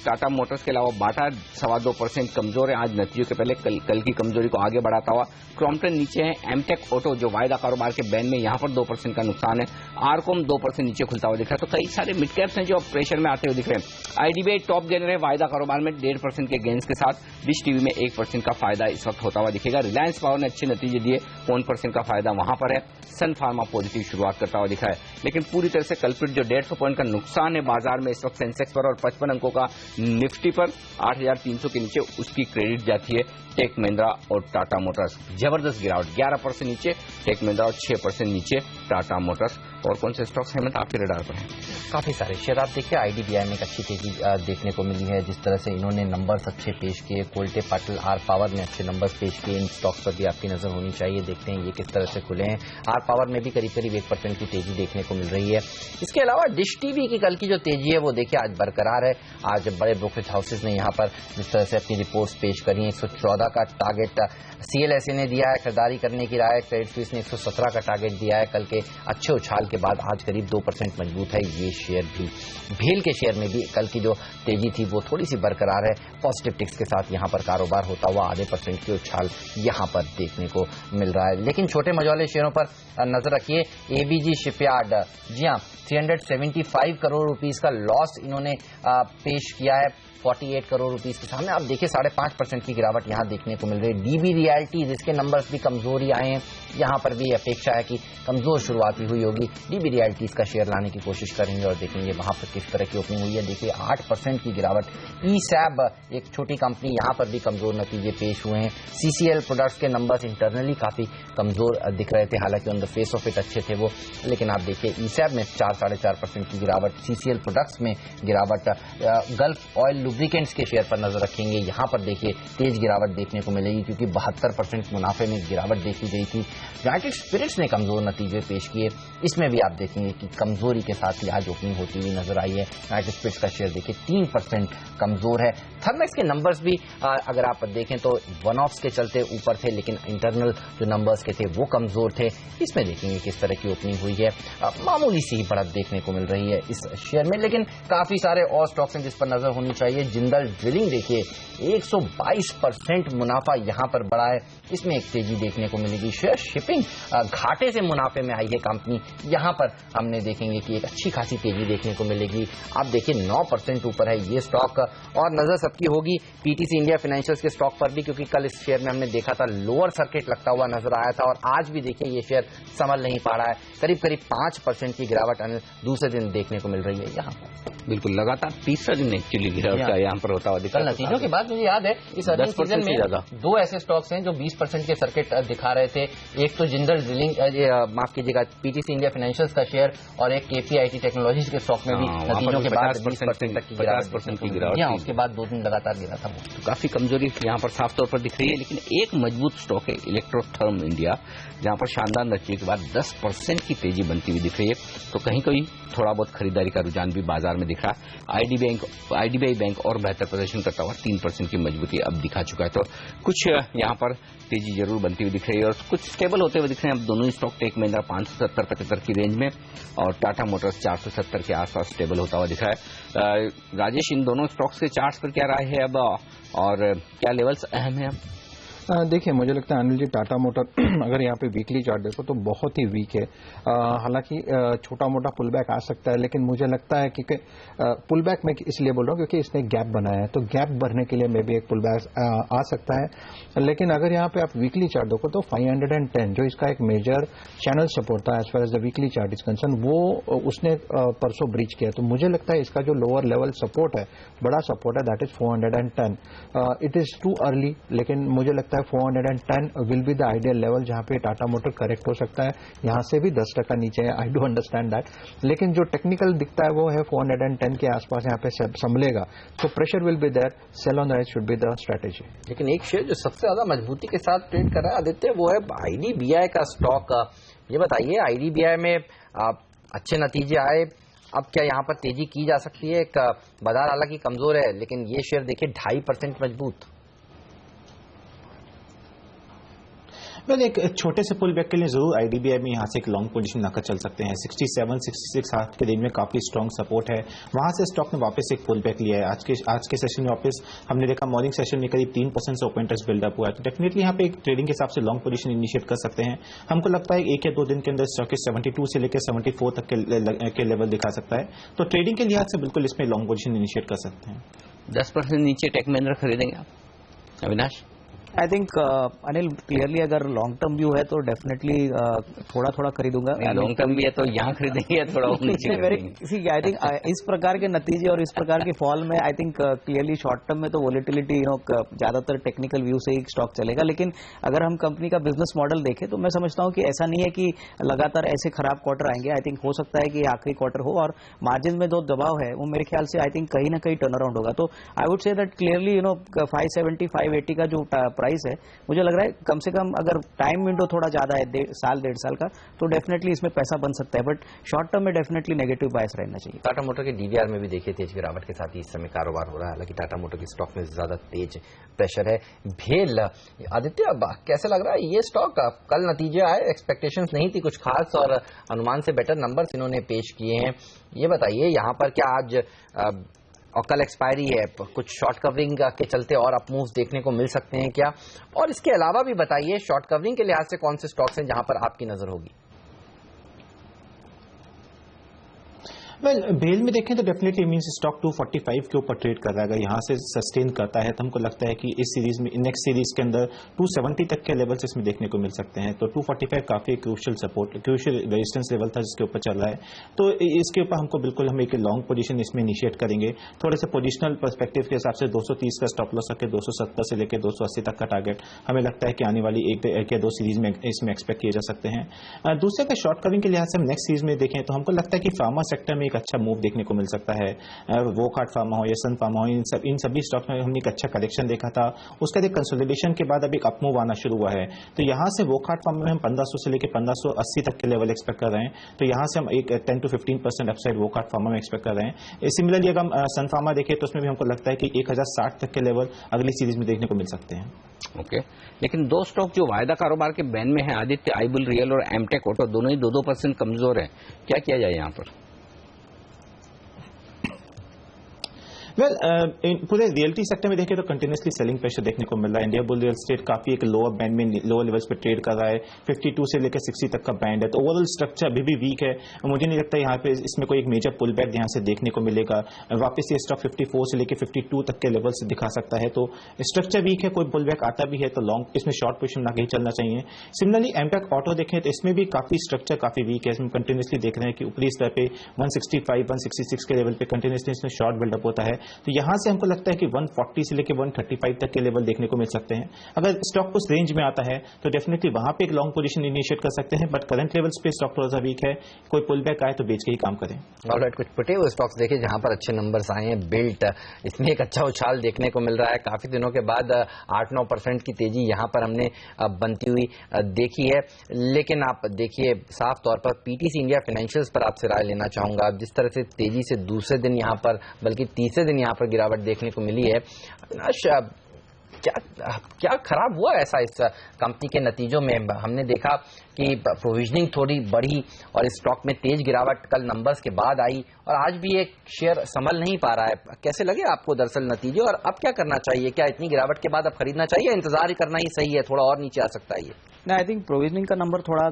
[SPEAKER 1] टाटा मोटर्स के अलावा बाटा 2.25% कमजोर है आज नतीजों के पहले. कल की कमजोरी को आगे बढ़ाता हुआ क्रॉम्पटन नीचे है. एमटेक ऑटो जो वायदा कारोबार के बैन में यहां पर 2% का नुकसान है. आरकॉम 2% नीचे खुलता हुआ दिख रहा है. तो कई सारे मिड कैप्स हैं जो प्रेशर में आते हुए दिख रहे हैं. आईडीबीआई टॉप गेनर है वायदा कारोबार में 1.5% के गेंस के साथ. डिश टीवी में 1% का फायदा इस वक्त होता हुआ दिखेगा. रिलायंस पावर ने अच्छे नतीजे दिए, 1% का फायदा वहां पर है. सन फार्मा पॉजिटिव शुरुआत करता हुआ दिखा है, लेकिन पूरी तरह से कल्प्रिट जो 150 पॉइंट का नुकसान है बाजार में इस वक्त सेंसेक्स पर और 55 अंकों का निफ्टी पर 8300 के नीचे, उसकी क्रेडिट जाती है टेक महिंद्रा और टाटा मोटर्स. जबरदस्त गिरावट 11% नीचे टेक महिंद्रा और 6% नीचे टाटा मोटर्स. और कौन से स्टॉक्स हैं आपके रडार पर हैं?
[SPEAKER 3] काफी सारे शेयर आप देखिए. आईडीबीआई में एक अच्छी तेजी देखने को मिली है, जिस तरह से इन्होंने नंबर्स अच्छे पेश किए. कोल्टे पाटिल आर पावर ने अच्छे नंबर्स पेश किए. इन स्टॉक्स पर भी आपकी नजर होनी चाहिए. देखते हैं ये किस तरह से खुले हैं. आर पावर में भी करीब 1% की तेजी देखने को मिल रही है. इसके अलावा डिश टीवी की कल की जो तेजी है वो देखिए आज बरकरार है. आज बड़े ब्रोकरेज हाउसेज ने यहाँ पर जिस तरह से अपनी रिपोर्ट्स पेश करी है, 114 का टारगेट सीएलएसए ने दिया है खरीदारी करने की राय. क्रेडिट स्विस ने 117 का टारगेट दिया है. कल के अच्छे उछाल के बाद आज करीब 2% मजबूत है ये शेयर भी. भेल के शेयर में भी कल की जो तेजी थी वो थोड़ी सी बरकरार है. पॉजिटिव टिक्स के साथ यहाँ पर कारोबार होता हुआ 0.5% की उछाल यहाँ पर देखने को मिल रहा है. लेकिन छोटे मझौले शेयरों पर नजर रखिए. एबीजी शिपयार्ड, जी हाँ, 375 करोड़ रुपीस का लॉस इन्होंने पेश किया है. 48 करोड़ रुपीस के सामने। आप देखिए 5.5% की गिरावट यहाँ देखने को मिल रही है। डीबी रियल्टी जिसके नंबर्स भी कमजोरी आए हैं, यहाँ पर भी अपेक्षा है कि कमजोर शुरुआत हुई होगी। डीबी रियल्टीज का शेयर लाने की कोशिश करेंगे और देखेंगे वहां पर किस तरह की ओपनिंग हुई है। देखिए 8% की गिरावट। ईसैब एक छोटी कंपनी, यहाँ पर भी कमजोर नतीजे पेश हुए हैं। सीसीएल प्रोडक्ट्स के नंबर्स इंटरनली काफी कमजोर दिख रहे थे, हालांकि on the face of it अच्छे थे वो, लेकिन आप देखिए ईसैब में 4-4.5% की गिरावट, सीसीएल प्रोडक्ट्स में गिरावट। गल्फ ऑयल लुब्रिकेंट्स के शेयर पर नजर रखेंगे, यहाँ पर देखिए तेज गिरावट देखने को मिलेगी क्योंकि 72% मुनाफे में गिरावट देखी गई थी। यूनाइटेड स्पिरिट्स ने कमजोर नतीजे पेश किए, इसमें भी आप देखेंगे कि कमजोरी के साथ ही आज ओपनिंग होती हुई नजर आई है। यूनाइटेड स्पिरिट्स का शेयर देखिए 3% कमजोर है। थर्मेक्स के नंबर्स भी अगर आप देखें तो वन ऑफ्स के चलते ऊपर थे, लेकिन इंटरनल जो नंबर्स के थे वो कमजोर थे। इसमें देखेंगे किस तरह की ओपनिंग हुई है। मामूली सी बढ़त देखने को मिल रही है इस शेयर में, लेकिन काफी सारे और स्टॉक्स हैं जिस पर नजर होनी चाहिए। जिंदल ड्रिलिंग देखिए 122% मुनाफा यहां पर बढ़ा है, इसमें एक तेजी देखने को मिलेगी। शेयर शिपिंग घाटे से मुनाफे में आई है कंपनी, यहां पर हमने देखेंगे कि एक अच्छी खासी तेजी देखने को मिलेगी। आप देखिए 9% ऊपर है ये स्टॉक। और नजर सबकी होगी पीटीसी इंडिया फाइनेंशियल्स के स्टॉक पर भी, क्योंकि कल इस शेयर में हमने देखा था लोअर सर्किट लगता हुआ नजर आया था और आज भी देखिए ये शेयर संभल नहीं पा रहा है। करीब 5% की गिरावट दूसरे दिन देखने को मिल रही है यहाँ पर।
[SPEAKER 1] बिल्कुल लगातार तीसरा दिन एक्चुअली गिरावट का यहाँ पर होता हुआ दिखा।
[SPEAKER 3] नतीजों के बाद मुझे याद है इस अर्निंग सीजन में 2 ऐसे स्टॉक्स हैं जो 20% के सर्किट दिखा रहे थे। एक तो जिंदल ड्रिलिंग, माफ कीजिएगा, पीटीसी इंडिया फाइनेंशियल्स का शेयर, और एक केपीआईटी टेक्नोलॉजीज के स्टॉक में भी नतीजों के बाद 20% तक की गिरावट, उसके बाद 2 दिन लगातार गिरा था।
[SPEAKER 1] तो काफी कमजोरी यहाँ पर साफ तौर पर दिख रही है, लेकिन एक मजबूत स्टॉक है इलेक्ट्रोथर्म इंडिया, जहाँ पर शानदार नतीजे के बाद 10% की तेजी बनती हुई दिख रही है। तो कहीं कहीं थोड़ा बहुत खरीदारी का रुझान भी बाजार में दिख रहा है। आईडीबीआई बैंक और बेहतर प्रदर्शन करता हुआ 3% की मजबूती अब दिखा चुका है। तो कुछ यहाँ पर तेजी जरूर बनती हुई दिख रही है और कुछ स्टेबल होते हुए दिख रहे हैं। अब दोनों ही स्टॉक टेक महिंद्रा 570-75 की रेंज में और टाटा मोटर्स 470 के आसपास स्टेबल होता हुआ दिख रहा है। राजेश, इन दोनों स्टॉक्स के चार्ट्स पर क्या राय है अब और क्या लेवल्स अहम है अब?
[SPEAKER 5] देखिए, मुझे लगता है अनिल जी, टाटा मोटर अगर यहाँ पे वीकली चार्ट देखो तो बहुत ही वीक है। हालांकि छोटा मोटा पुल बैक आ सकता है, लेकिन मुझे लगता है कि पुल बैक मैं इसलिए बोल रहा हूँ क्योंकि इसने गैप बनाया है, तो गैप भरने के लिए मे भी एक पुल बैक आ सकता है। लेकिन अगर यहाँ पे आप वीकली चार्ट देखो तो 510 जो इसका एक मेजर चैनल सपोर्ट था as far as the weekly chart is concern, वो उसने परसों ब्रीच किया। तो मुझे लगता है इसका जो लोअर लेवल सपोर्ट है, बड़ा सपोर्ट है, that is 410। It is too early, लेकिन मुझे लगता है 410 will be the ideal level जहां पे टाटा मोटर करेक्ट हो सकता है। यहां से भी 10% नीचे है, आई डू अंडरस्टैंड दैट, लेकिन जो टेक्निकल दिखता है वो है 410 के आसपास यहाँ पे संभलेगा, तो pressure will be there, sell on the rise should be the strategy.
[SPEAKER 3] लेकिन एक शेयर जो सबसे ज्यादा मजबूती के साथ ट्रेड कर रहा है आदित्य, वो है आईडीबीआई का स्टॉक। ये बताइए, आईडीबीआई में अच्छे नतीजे आए, अब क्या यहाँ पर तेजी की जा सकती है? एक बाजार हालांकि कमजोर है, लेकिन ये शेयर देखिए 2.5% मजबूत।
[SPEAKER 2] वेल, एक छोटे से पुल बैक के लिए जरूर आईडीबीआई में यहाँ से एक लॉन्ग पोजीशन लाकर चल सकते हैं। 67-66 हाथ के रेंज में काफी स्ट्रॉन्ग सपोर्ट है, वहां से स्टॉक ने वापस एक पुल बैक लिया है। आज के सेशन में वापस हमने देखा मॉर्निंग सेशन में करीब 3% से ओपन इंटरेस्ट बिल्डअप हुआ है, तो डेफिनेटली यहाँ पे एक ट्रेडिंग के हिसाब से लॉन्ग पोजीशन इनिशिएट कर सकते हैं। हमको लगता है 1 या 2 दिन के अंदर स्टॉक 72 से लेकर 74 तक के लेवल दिखा सकता है, तो ट्रेडिंग के लिहाज से बिल्कुल इसमें लॉन्ग पोजीशन इनिशिएट कर सकते हैं।
[SPEAKER 1] 10% नीचे टेक महिंद्रा खरीदेंगे आप Avinash?
[SPEAKER 4] I think Anil, clearly अगर लॉन्ग टर्म व्यू है तो डेफिनेटली थोड़ा थोड़ा खरीदूंगा।
[SPEAKER 1] लॉन्ग टर्म भी है तो यहाँ खरीदेंगे या थोड़ा नीचे?
[SPEAKER 4] आई थिंक इस प्रकार के नतीजे और इस प्रकार के फॉल में I think clearly short term में तो वोलेटिलिटी ज्यादातर टेक्निकल व्यू से ही स्टॉक चलेगा, लेकिन अगर हम कंपनी का बिजनेस मॉडल देखें तो मैं समझता हूं कि ऐसा नहीं है कि लगातार ऐसे खराब क्वार्टर आएंगे। आई थिंक हो सकता है कि आखिरी क्वार्टर हो और मार्जिन में जो दबाव है वो मेरे ख्याल से आई थिंक कहीं ना कहीं टर्न अराउंड होगा। तो I would say that clearly 570-580 का जो प्राइस है, मुझे लग रहा है कम से कम अगर टाइम विंडो थोड़ा ज्यादा है, 1.5 साल का, तो डेफिनेटली इसमें पैसा बन सकता है, बट शॉर्ट टर्म में डेफिनेटली नेगेटिव बायस रहना चाहिए।
[SPEAKER 3] टाटा मोटर के डीवीआर में भी देखिए तेज गिरावट के साथ ही इस समय कारोबार हो रहा है, हालांकि टाटा मोटर के स्टॉक में ज्यादा तेज प्रेशर है। भेल, आदित्य कैसे लग रहा है ये स्टॉक? कल नतीजे आए, एक्सपेक्टेशंस नहीं थी कुछ खास और अनुमान से बेटर नंबर्स इन्होंने पेश किए हैं। ये बताइए यहाँ पर क्या आज और कल एक्सपायरी है, कुछ शॉर्ट कवरिंग के चलते और अप मूव्स देखने को मिल सकते हैं क्या? और इसके अलावा भी बताइए शॉर्ट कवरिंग के लिहाज से कौन से स्टॉक्स हैं जहां पर आपकी नजर होगी?
[SPEAKER 2] वेल बेल में देखें तो डेफिनेटली मींस स्टॉक 245 के ऊपर ट्रेड कर रहा है। यहाँ से सस्टेन करता है तो हमको लगता है कि इस सीरीज में नेक्स्ट सीरीज के अंदर 270 तक के लेवल्स इसमें देखने को मिल सकते हैं। तो 245 काफी crucial support, crucial resistance level था जिसके ऊपर चल रहा है। तो इसके ऊपर हमको बिल्कुल हम एक लॉन्ग पोजीशन इसमें इनिशिएट करेंगे। थोड़े से पोजिशनल पर्सपेक्टिव के हिसाब से 230 का स्टॉप लॉस रखे, 270 से लेकर 280 तक का टारगेट हमें लगता है कि आने वाली एक या दो सीरीज में इसमें एक्सपेक्ट किए जा सकते हैं। दूसरे का शॉर्ट कवरिंग के लिहाज से हम नेक्स्ट सीरीज में देखें तो हमको लगता है कि फार्मा सेक्टर में एक अच्छा मूव देखने को मिल सकता है। वोकहार्ट फार्मा हो या सन फार्मा हो, इन सभी स्टॉक में हमने एक अच्छा करेक्शन देखा था। उसका एक कंसोलिडेशन के बाद अब एक अपमूव आना शुरू हुआ है। तो यहां से वोकहार्ट फार्मा में हम 1500 से लेकर 1580 तक के लेवल एक्सपेक्ट कर रहे हैं। तो यहां से हम एक 10 to 15% अपसाइड वोकहार्ट फार्मा में एक्सपेक्ट कर रहे हैं। सिमिलरली अगर हम सन फार्मा देखें तो उसमें भी हमको लगता है कि 1060 तक के लेवल अगली सीरीज में देखने को मिल सकते हैं।
[SPEAKER 1] ओके लेकिन दो स्टॉक जो वायदा कारोबार के बैन में है, आदित्य आईबुल रियल और एमटेक ऑटो, दोनों ही 2% कमजोर है। क्या किया जाए यहाँ पर?
[SPEAKER 2] वेल पूरे रियल्टी सेक्टर में देखें तो कंटिन्यूसली सेलिंग प्रेशर देखने को मिल रहा है। इंडिया बुल रियल एस्टेट काफी एक लोअर बैंड में, लोअर लेवल्स पे ट्रेड कर रहा है। 52 से लेकर 60 तक का बैंड है। तो ओवरऑल स्ट्रक्चर अभी भी वीक है। मुझे नहीं लगता यहाँ पे इसमें कोई एक मेजर पुल बैक यहाँ से देखने को मिलेगा। वापस ये स्टॉक 54 से लेकर 52 तक के लेवल से दिखा सकता है। तो स्ट्रक्चर वीक है, कोई पुल बैक आता भी है तो लॉन्ग इसमें शॉर्ट पोजिशन ना कहीं चलना चाहिए। सिमिलरली एमटेक ऑटो देखें तो इसमें भी काफी स्ट्रक्चर काफी वीक है। इसमें कंटिन्यूसली देख रहे हैं कि ऊपरी स्तर पे 165, 166 के लेवल पे कंटिन्यूसली इसमें शॉर्ट बिल्डअप होता है। तो यहाँ से हमको लगता है कि 140 से लेकर 135 तक के लेवल देखने को मिल सकते हैं। अगर स्टॉक उस रेंज में आता है तो डेफिनेटली वहां पे एक लॉन्ग पोजीशन इनिशिएट कर सकते हैं। बट करंट लेवल्स पे स्टॉक थोड़ा सा वीक है। कोई पुल बैक आए तो बेच के ही काम करें।
[SPEAKER 3] ऑलराइट, कुछ पुटे हुए स्टॉक्स देखिए जहां पर अच्छे नंबर्स आए हैं। बिल्ट, इसमें एक अच्छा उछाल देखने को मिल रहा है। काफी दिनों के बाद 8-9% की तेजी यहां पर हमने बनती हुई देखी है। लेकिन आप देखिए साफ तौर पर पीटीसी इंडिया फाइनेंशियल्स पर आपसे राय लेना चाहूंगा। जिस तरह से तेजी से दूसरे दिन यहां पर, बल्कि तीसरे दिन यहां पर गिरावट देखने को मिली है, क्या खराब हुआ ऐसा इस कंपनी के नतीजों में? हमने देखा कि प्रोविजनिंग थोड़ी बढ़ी और इस स्टॉक में तेज गिरावट कल नंबर्स के बाद आई और आज भी एक शेयर संभल नहीं पा रहा है। कैसे लगे आपको दरअसल नतीजे, और अब क्या करना चाहिए? क्या इतनी गिरावट के बाद अब खरीदना चाहिए, इंतजार ही करना ही सही है, थोड़ा और नीचे आ सकता है ये?
[SPEAKER 4] ना, आई थिंक प्रोविजनिंग का नंबर थोड़ा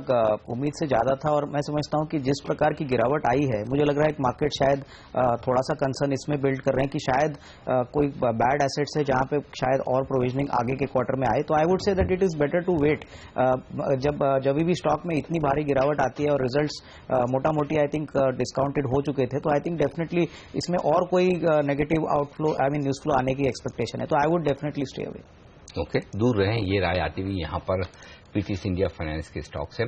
[SPEAKER 4] उम्मीद से ज्यादा था और मैं समझता हूं कि जिस प्रकार की गिरावट आई है, मुझे लग रहा है कि मार्केट शायद थोड़ा सा कंसर्न इसमें बिल्ड कर रहे हैं कि शायद कोई बैड एसेट्स है जहां पे शायद और प्रोविजनिंग आगे के क्वार्टर में आए। तो I would say that it is better to wait. जब भी स्टॉक में इतनी भारी गिरावट आती है और रिजल्ट्स मोटा मोटी आई थिंक डिस्काउंटेड हो चुके थे, तो आई थिंक डेफिनेटली इसमें और कोई negative outflow, I mean news flow आने की एक्सपेक्टेशन है। तो I would definitely stay away.
[SPEAKER 1] Okay, दूर रहें, ये राय आती हुई यहाँ पर पीटीसी इंडिया फाइनेंस के स्टॉक से।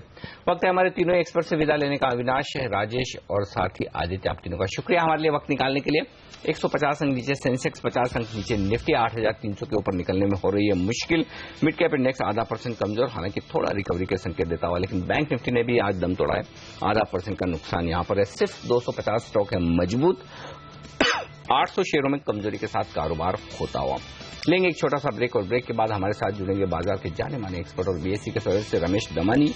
[SPEAKER 1] वक्त है हमारे तीनों एक्सपर्ट से विदा लेने का। अविनाश, राजेश और साथ ही आदित्य, आप तीनों का शुक्रिया हमारे लिए वक्त निकालने के लिए। 150 अंक नीचे सेंसेक्स, 50 अंक नीचे निफ्टी 8300 के ऊपर निकलने में हो रही है मुश्किल। मिड कैप इंडेक्स 0.5% कमजोर, हालांकि थोड़ा रिकवरी के संकेत देता हुआ, लेकिन बैंक निफ्टी ने भी आज दम तोड़ा है। 0.5% का नुकसान यहाँ पर है। सिर्फ 250 स्टॉक है मजबूत। 800 शेयरों में कमजोरी के साथ कारोबार होता हुआ। लेंगे एक छोटा सा ब्रेक और ब्रेक के बाद हमारे साथ जुड़ेंगे बाजार के जाने माने एक्सपर्ट और बीएससी के सदस्य रमेश दमानी।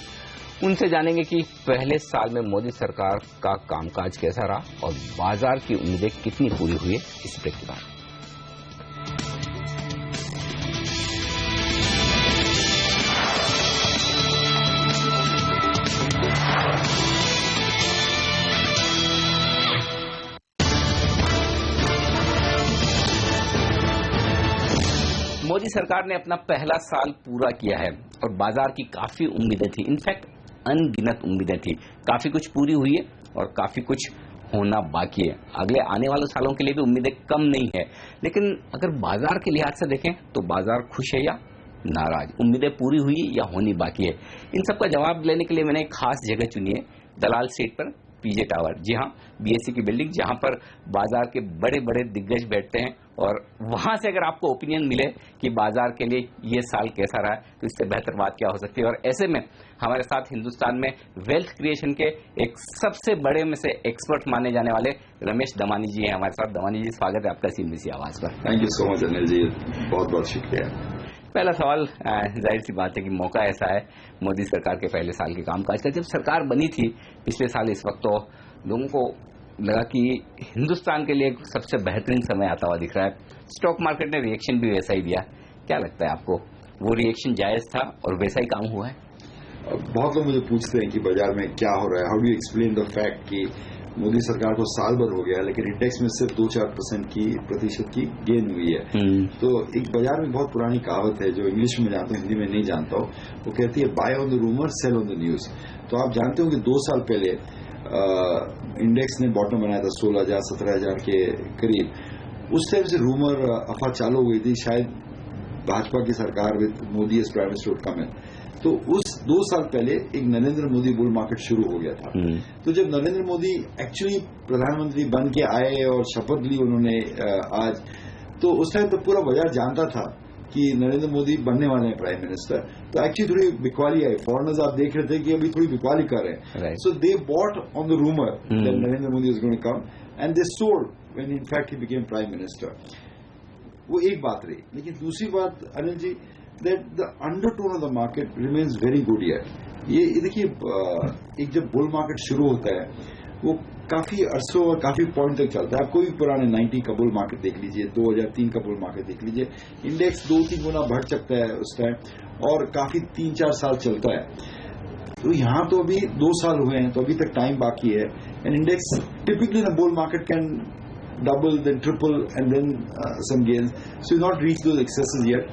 [SPEAKER 1] उनसे जानेंगे कि पहले साल में मोदी सरकार का कामकाज कैसा रहा और बाजार की उम्मीदें कितनी पूरी हुई। इस ब्रेक के बाद मोदी सरकार ने अपना पहला साल पूरा किया है और बाजार की काफी उम्मीदें थी, इनफैक्ट अनगिनत उम्मीदें थी। काफी कुछ पूरी हुई है और काफी कुछ होना बाकी है। अगले आने वाले सालों के लिए भी उम्मीदें कम नहीं है। लेकिन अगर बाजार के लिहाज से देखें तो बाजार खुश है या नाराज, उम्मीदें पूरी हुई या होनी बाकी है? इन सबका जवाब लेने के लिए मैंने एक खास जगह चुनी है, दलाल स्ट्रीट पर पीजे टावर। जी हाँ, बीएससी की बिल्डिंग, जहां पर बाजार के बड़े बड़े दिग्गज बैठते हैं और वहां से अगर आपको ओपिनियन मिले कि बाजार के लिए ये साल कैसा रहा है, तो इससे बेहतर बात क्या हो सकती है। और ऐसे में हमारे साथ हिंदुस्तान में वेल्थ क्रिएशन के एक सबसे बड़े में से एक्सपर्ट माने जाने वाले रमेश दमानी जी हैं हमारे साथ। दमानी जी, स्वागत है आपका सीएनबीसी आवाज पर।
[SPEAKER 8] Thank you so much Anil ji, बहुत बहुत शुक्रिया।
[SPEAKER 1] पहला सवाल, जाहिर सी बात है कि मौका ऐसा है मोदी सरकार के पहले साल के कामकाज का। जब सरकार बनी थी पिछले साल इस वक्त, तो लोगों को लगा कि हिंदुस्तान के लिए सबसे बेहतरीन समय आता हुआ दिख रहा है। स्टॉक मार्केट ने रिएक्शन भी वैसा ही दिया। क्या लगता है आपको, वो रिएक्शन जायज था और वैसा ही काम हुआ है?
[SPEAKER 8] बहुत लोग मुझे पूछते हैं कि बाजार में क्या हो रहा है, how do you explain the fact कि मोदी सरकार को साल भर हो गया, लेकिन इंडेक्स में सिर्फ 2-4% प्रतिशत की गेन हुई है। तो एक बाजार में बहुत पुरानी कहावत है जो इंग्लिश में जानता हूँ, हिंदी में नहीं जानता हूँ, वो कहती है buy on the rumour sell on the news. तो आप जानते हो कि 2 साल पहले इंडेक्स ने बॉटम बनाया था 16,000-17,000 के करीब। उस टाइम से रूमर अफवाह चालू हो गई थी शायद भाजपा की सरकार with Modi as prime minister would come in. तो उस 2 साल पहले एक नरेंद्र मोदी बुल मार्केट शुरू हो गया था। तो जब नरेंद्र मोदी एक्चुअली प्रधानमंत्री बन के आए और शपथ ली उन्होंने आज, तो उस टाइम तो पूरा बाजार जानता था कि नरेंद्र मोदी बनने वाले हैं प्राइम मिनिस्टर। तो एक्चुअली थोड़ी बिकवाली आई, फॉरेनर्स आप देख रहे थे कि अभी थोड़ी बिकवाली कर रहे हैं। So they bought on the rumour that Narendra Modi is going to come and they sold when in fact he became prime minister. वो एक बात रही, लेकिन दूसरी बात Anil ji, that the undertone of the market remains very good year. ये देखिए, एक जब बुल मार्केट शुरू होता है वो काफी अरसों और काफी पॉइंट तक चलता है। आप कोई भी पुराने 90 का बुल मार्केट देख लीजिए, 2003 का बुल मार्केट देख लीजिए, इंडेक्स 2-3 गुना बढ़ सकता है उस टाइम और काफी 3-4 साल चलता है। तो यहाँ तो अभी 2 साल हुए हैं, तो अभी तक टाइम बाकी है। And index typically in bull market can double, then triple, and then some gains. So, not reach those excesses yet.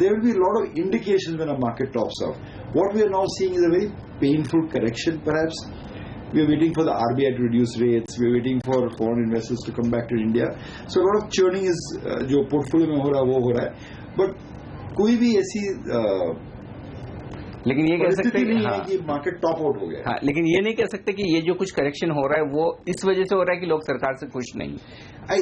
[SPEAKER 8] There will be a lot of indications when a market tops out. What we are now seeing is a very painful correction, perhaps. We are waiting for the RBI to reduce rates. We are waiting for foreign investors to come back to India. So, a lot of churning is जो portfolio में हो रहा है वो हो रहा है. But कोई भी ऐसी
[SPEAKER 1] लेकिन ये कह सकते
[SPEAKER 8] हैं कि मार्केट टॉप आउट हो गया।
[SPEAKER 1] हाँ, लेकिन ये नहीं कह सकते कि ये जो कुछ करेक्शन हो रहा है वो इस वजह से हो रहा है कि लोग सरकार से खुश नहीं।
[SPEAKER 8] I